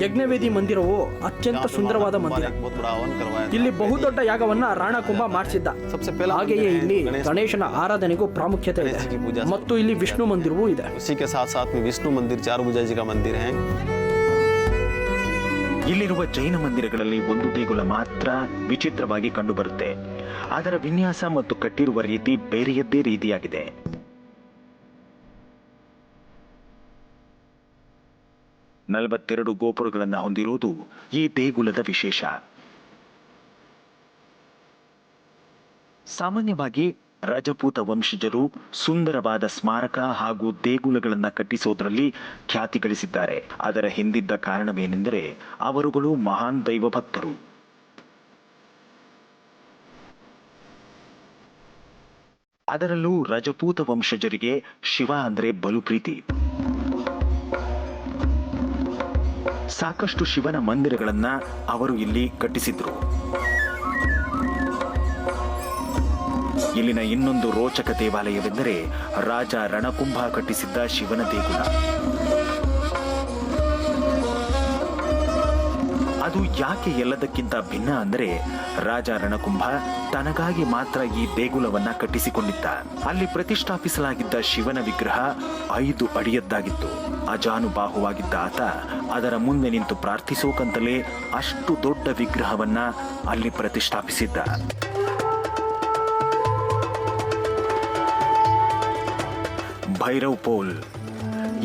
ಯಜ್ಞವೇದಿ ಮಂದಿರವು ಅತ್ಯಂತ ಸುಂದರವಾದ ಮಂದಿರ. बहुत बड़ा हवन करवाया. ಇಲ್ಲಿ ಬಹುದೊಡ್ಡ ಯಾಗವನ್ನ ರಾಣಾ ಕುಂಭ ಮಾಡಿಸಿದ್ದ. सबसे पहला ಹಾಗೆಯೇ ಇಲ್ಲಿ ಗಣೇಶನ ಆರಾಧನೆಗೂ ಪ್ರಾಮುಖ್ಯತೆ ಇದೆ ಮತ್ತು ಇಲ್ಲಿ ವಿಷ್ಣು ಮಂದಿರವೂ ಇದೆ. उसी के साथ साथ में विष्णु मंदिर, चारभुजा जी का मंदिर है. ಇಲ್ಲಿರುವ ಜೈನ ಮಂದಿರಗಳಲ್ಲಿ ಒಂದು ದೇಗುಲ ಮಾತ್ರ ವಿಚಿತ್ರವಾಗಿ ಕಂಡುಬರುತ್ತೆ. ಅದರ ವಿನ್ಯಾಸ ಮತ್ತು ಕಟ್ಟಿರುವ ರೀತಿ ಬೇರೆಯದ್ದೇ ರೀತಿಯಾಗಿದೆ. ನಲವತ್ತೆರಡು ಗೋಪುರಗಳನ್ನು ಹೊಂದಿರುವುದು ಈ ದೇಗುಲದ ವಿಶೇಷ. ಸಾಮಾನ್ಯವಾಗಿ ರಜಪೂತ ವಂಶಜರು ಸುಂದರವಾದ ಸ್ಮಾರಕ ಹಾಗೂ ದೇಗುಲಗಳನ್ನು ಕಟ್ಟಿಸೋದ್ರಲ್ಲಿ ಖ್ಯಾತಿ ಗಳಿಸಿದ್ದಾರೆ. ಅದರ ಹಿಂದಿದ್ದ ಕಾರಣವೇನೆಂದರೆ ಅವರುಗಳು ಮಹಾನ್ ದೈವ ಭಕ್ತರು. ಅದರಲ್ಲೂ ರಜಪೂತ ವಂಶಜರಿಗೆ ಶಿವ ಅಂದ್ರೆ ಬಲು ಪ್ರೀತಿ. ಸಾಕಷ್ಟು ಶಿವನ ಮಂದಿರಗಳನ್ನ ಅವರು ಇಲ್ಲಿ ಕಟ್ಟಿಸಿದ್ರು. ಇಲ್ಲಿನ ಇನ್ನೊಂದು ರೋಚಕ ದೇವಾಲಯವೆಂದರೆ ರಾಜ ರಣಕುಂಭ ಕಟ್ಟಿಸಿದ್ದ ಶಿವನ ದೇಗುಲ. ಅದು ಯಾಕೆ ಎಲ್ಲದಕ್ಕಿಂತ ಭಿನ್ನ ಅಂದರೆ ರಾಜ ರಣಕುಂಭ ತನಗಾಗಿ ಮಾತ್ರ ಈ ದೇಗುಲವನ್ನ ಕಟ್ಟಿಸಿಕೊಂಡಿದ್ದ. ಅಲ್ಲಿ ಪ್ರತಿಷ್ಠಾಪಿಸಲಾಗಿದ್ದ ಶಿವನ ವಿಗ್ರಹ 5 ಅಡಿಯದ್ದಾಗಿತ್ತು. ಅಜಾನುಬಾಹುವಾಗಿದ್ದ ಆತ ಅದರ ಮುಂದೆ ನಿಂತು ಪ್ರಾರ್ಥಿಸೋಕಂತಲೇ ಅಷ್ಟು ದೊಡ್ಡ ವಿಗ್ರಹವನ್ನ ಅಲ್ಲಿ ಪ್ರತಿಷ್ಠಾಪಿಸಿದ್ದ. ಭೈರವ್ ಪೋಲ್.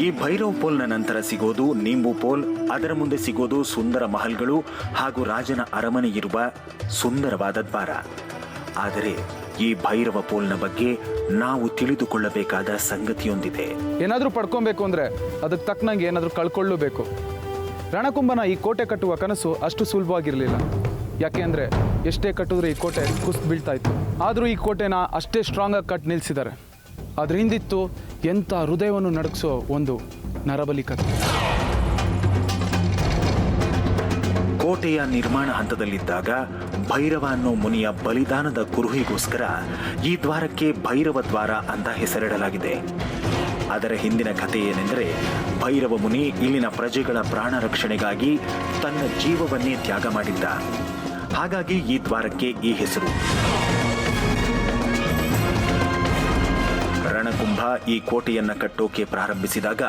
ಈ ಭೈರವ್ ಪೋಲ್ನ ನಂತರ ಸಿಗೋದು ನಿಂಬು ಪೋಲ್. ಅದರ ಮುಂದೆ ಸಿಗೋದು ಸುಂದರ ಮಹಲ್ಗಳು ಹಾಗೂ ರಾಜನ ಅರಮನೆ ಇರುವ ಸುಂದರವಾದ ದ್ವಾರ. ಆದರೆ ಈ ಭೈರವ ಪೋಲ್ನ ಬಗ್ಗೆ ನಾವು ತಿಳಿದುಕೊಳ್ಳಬೇಕಾದ ಸಂಗತಿಯೊಂದಿದೆ. ಏನಾದರೂ ಪಡ್ಕೊಬೇಕು ಅಂದರೆ ಅದಕ್ಕೆ ತಕ್ಕನಂಗೆ ಏನಾದರೂ ಕಳ್ಕೊಳ್ಳಬೇಕು. ರಣಕುಂಭನ ಈ ಕೋಟೆ ಕಟ್ಟುವ ಕನಸು ಅಷ್ಟು ಸುಲಭವಾಗಿರಲಿಲ್ಲ. ಯಾಕೆ ಅಂದರೆ ಎಷ್ಟೇ ಕಟ್ಟಿದ್ರೆ ಈ ಕೋಟೆ ಕುಸಿದು ಬೀಳ್ತಾ ಇತ್ತು. ಆದರೂ ಈ ಕೋಟೆನ ಅಷ್ಟೇ ಸ್ಟ್ರಾಂಗಾಗಿ ಕಟ್ಟಿ ನಿಲ್ಲಿಸಿದ್ದಾರೆ. ಅದ್ರ ಹಿಂದಿತ್ತು ಎಂಥ ಹೃದಯವನ್ನು ನಡಗಿಸೋ ಒಂದು ನರಬಲಿ ಕಥೆ. ಕೋಟೆಯ ನಿರ್ಮಾಣ ಹಂತದಲ್ಲಿದ್ದಾಗ ಭೈರವ ಅನ್ನೋ ಮುನಿಯ ಬಲಿದಾನದ ಕುರುಹಿಗೋಸ್ಕರ ಈ ದ್ವಾರಕ್ಕೆ ಭೈರವ ದ್ವಾರ ಅಂತ ಹೆಸರಿಡಲಾಗಿದೆ. ಅದರ ಹಿಂದಿನ ಕಥೆ ಏನೆಂದರೆ, ಭೈರವ ಮುನಿ ಇಲ್ಲಿನ ಪ್ರಜೆಗಳ ಪ್ರಾಣ ರಕ್ಷಣೆಗಾಗಿ ತನ್ನ ಜೀವವನ್ನೇ ತ್ಯಾಗ ಮಾಡಿದ್ದ. ಹಾಗಾಗಿ ಈ ದ್ವಾರಕ್ಕೆ ಈ ಹೆಸರು. ರಣಕುಂಭ ಈ ಕೋಟೆಯನ್ನ ಕಟ್ಟೋಕೆ ಪ್ರಾರಂಭಿಸಿದಾಗ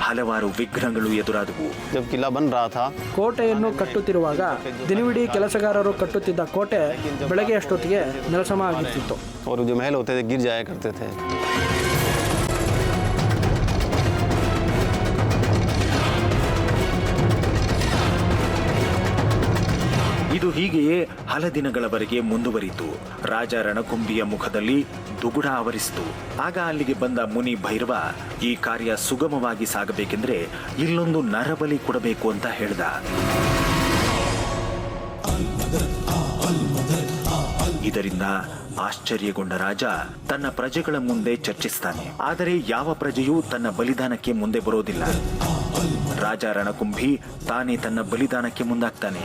ಹಲವಾರು ವಿಘ್ನಗಳು ಎದುರಾದವು. जब किला बन रहा था ಕೋಟೆಯನ್ನು ಕಟ್ಟುತ್ತಿರುವಾಗ ದಿನವಿಡೀ ಕೆಲಸಗಾರರು ಕಟ್ಟುತ್ತಿದ್ದ ಕೋಟೆ ಬೆಳಗ್ಗೆ ಅಷ್ಟೊತ್ತಿಗೆ ನೆಲಸಮ ಆಗಿರ್ತಿತ್ತು. और जो महल होते थे गिर जाया करते थे. ಇದು ಹೀಗೆಯೇ ಹಲ ದಿನಗಳವರೆಗೆ ಮುಂದುವರಿತು. ರಾಜ ರಣಕುಂಭಿಯ ಮುಖದಲ್ಲಿ ದುಗುಡ ಆವರಿಸಿತು. ಆಗ ಅಲ್ಲಿಗೆ ಬಂದ ಮುನಿ ಭೈರವ ಈ ಕಾರ್ಯ ಸುಗಮವಾಗಿ ಸಾಗಬೇಕೆಂದ್ರೆ ಇಲ್ಲೊಂದು ನರಬಲಿ ಕೊಡಬೇಕು ಅಂತ ಹೇಳ್ದ. ಇದರಿಂದ ಆಶ್ಚರ್ಯಗೊಂಡ ರಾಜ ತನ್ನ ಪ್ರಜೆಗಳ ಮುಂದೆ ಚರ್ಚಿಸ್ತಾನೆ. ಆದರೆ ಯಾವ ಪ್ರಜೆಯೂ ತನ್ನ ಬಲಿದಾನಕ್ಕೆ ಮುಂದೆ ಬರೋದಿಲ್ಲ. ರಾಜ ರಣಕುಂಭಿ ತಾನೇ ತನ್ನ ಬಲಿದಾನಕ್ಕೆ ಮುಂದಾಗ್ತಾನೆ.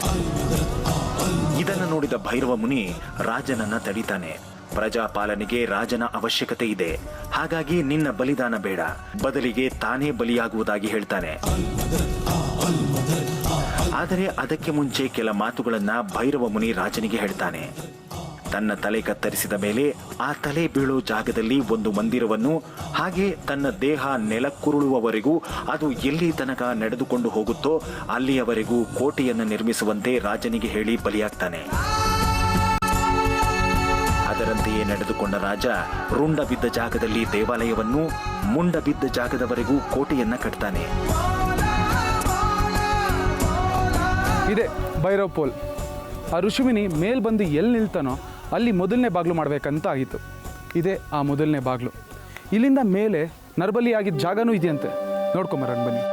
ಇದನ್ನು ನೋಡಿದ ಭೈರವ ಮುನಿ ರಾಜನನ್ನ ತಡಿತಾನೆ. ಪ್ರಜಾಪಾಲನೆಗೆ ರಾಜನ ಅವಶ್ಯಕತೆ ಇದೆ, ಹಾಗಾಗಿ ನಿನ್ನ ಬಲಿದಾನ ಬೇಡ, ಬದಲಿಗೆ ತಾನೇ ಬಲಿಯಾಗುವುದಾಗಿ ಹೇಳ್ತಾನೆ. ಆದರೆ ಅದಕ್ಕೆ ಮುಂಚೆ ಕೆಲ ಮಾತುಗಳನ್ನ ಭೈರವ ಮುನಿ ರಾಜನಿಗೆ ಹೇಳ್ತಾನೆ. ತನ್ನ ತಲೆ ಕತ್ತರಿಸಿದ ಮೇಲೆ ಆ ತಲೆ ಬೀಳೋ ಜಾಗದಲ್ಲಿ ಒಂದು ಮಂದಿರವನ್ನು, ಹಾಗೆ ತನ್ನ ದೇಹ ನೆಲಕ್ಕುರುಳುವವರೆಗೂ ಅದು ಎಲ್ಲಿ ತನಕ ನಡೆದುಕೊಂಡು ಹೋಗುತ್ತೋ ಅಲ್ಲಿಯವರೆಗೂ ಕೋಟೆಯನ್ನು ನಿರ್ಮಿಸುವಂತೆ ರಾಜನಿಗೆ ಹೇಳಿ ಬಲಿಯಾಗ್ತಾನೆ. ಅದರಂತೆಯೇ ನಡೆದುಕೊಂಡ ರಾಜ ರುಂಡ ಬಿದ್ದ ಜಾಗದಲ್ಲಿ ದೇವಾಲಯವನ್ನು, ಮುಂಡ ಬಿದ್ದ ಜಾಗದವರೆಗೂ ಕೋಟೆಯನ್ನ ಕಟ್ತಾನೆ. ಇದೆ ಭೈರವ್ ಪೋಲ್. ಆ ಋಷಿಮುನಿ ಮೇಲ್ ಬಂದು ಎಲ್ಲಿ ನಿಲ್ತಾನೋ ಅಲ್ಲಿ ಮೊದಲನೇ ಬಾಗಿಲು ಮಾಡಬೇಕಂತ ಆಗಿತ್ತು. ಇದೇ ಆ ಮೊದಲನೇ ಬಾಗಿಲು. ಇಲ್ಲಿಂದ ಮೇಲೆ ನರಬಲಿ ಆಗಿದ್ದ ಜಾಗನೂ ಇದೆಯಂತೆ. ನೋಡ್ಕೊಂಬರೋಣ ಬನ್ನಿ.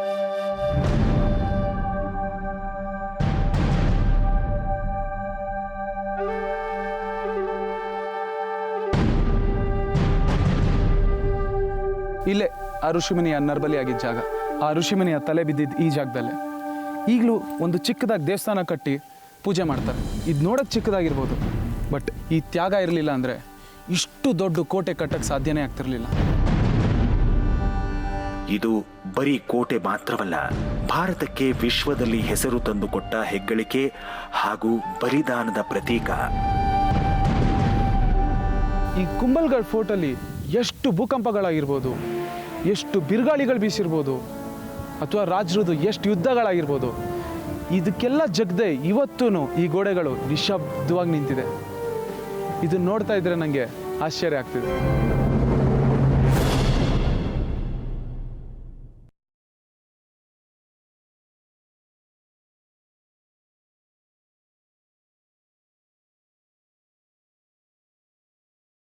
ಇಲ್ಲೇ ಆ ಋಷಿಮುನಿಯ ನರಬಲಿ ಆಗಿದ್ದ ಜಾಗ. ಆ ಋಷಿಮುನಿಯ ತಲೆ ಬಿದ್ದಿದ್ದು ಈ ಜಾಗದಲ್ಲೇ. ಈಗಲೂ ಒಂದು ಚಿಕ್ಕದಾಗಿ ದೇವಸ್ಥಾನ ಕಟ್ಟಿ ಪೂಜೆ ಮಾಡ್ತಾರೆ. ಇದು ನೋಡೋಕ್ಕೆ ಚಿಕ್ಕದಾಗಿರ್ಬೋದು, ಬಟ್ ಈ ತ್ಯಾಗ ಇರಲಿಲ್ಲ ಅಂದರೆ ಇಷ್ಟು ದೊಡ್ಡ ಕೋಟೆ ಕಟ್ಟಕ್ಕೆ ಸಾಧ್ಯನೇ ಆಗ್ತಿರಲಿಲ್ಲ. ಇದು ಬರೀ ಕೋಟೆ ಮಾತ್ರವಲ್ಲ, ಭಾರತಕ್ಕೆ ವಿಶ್ವದಲ್ಲಿ ಹೆಸರು ತಂದುಕೊಟ್ಟ ಹೆಗ್ಗಳಿಕೆ ಹಾಗೂ ಬಲಿದಾನದ ಪ್ರತೀಕ. ಈ ಕುಂಭಲ್ಗಢ್ ಫೋರ್ಟಲ್ಲಿ ಎಷ್ಟು ಭೂಕಂಪಗಳಾಗಿರ್ಬೋದು, ಎಷ್ಟು ಬಿರುಗಾಳಿಗಳು ಬೀಸಿರ್ಬೋದು, ಅಥವಾ ರಾಜರದು ಎಷ್ಟು ಯುದ್ಧಗಳಾಗಿರ್ಬೋದು, ಇದಕ್ಕೆಲ್ಲ ಜಗ್ದೆ ಇವತ್ತೂ ಈ ಗೋಡೆಗಳು ನಿಶಬ್ದವಾಗಿ ನಿಂತಿದೆ. ಇದನ್ನು ನೋಡ್ತಾ ಇದ್ರೆ ನನಗೆ ಆಶ್ಚರ್ಯ ಆಗ್ತಿದೆ.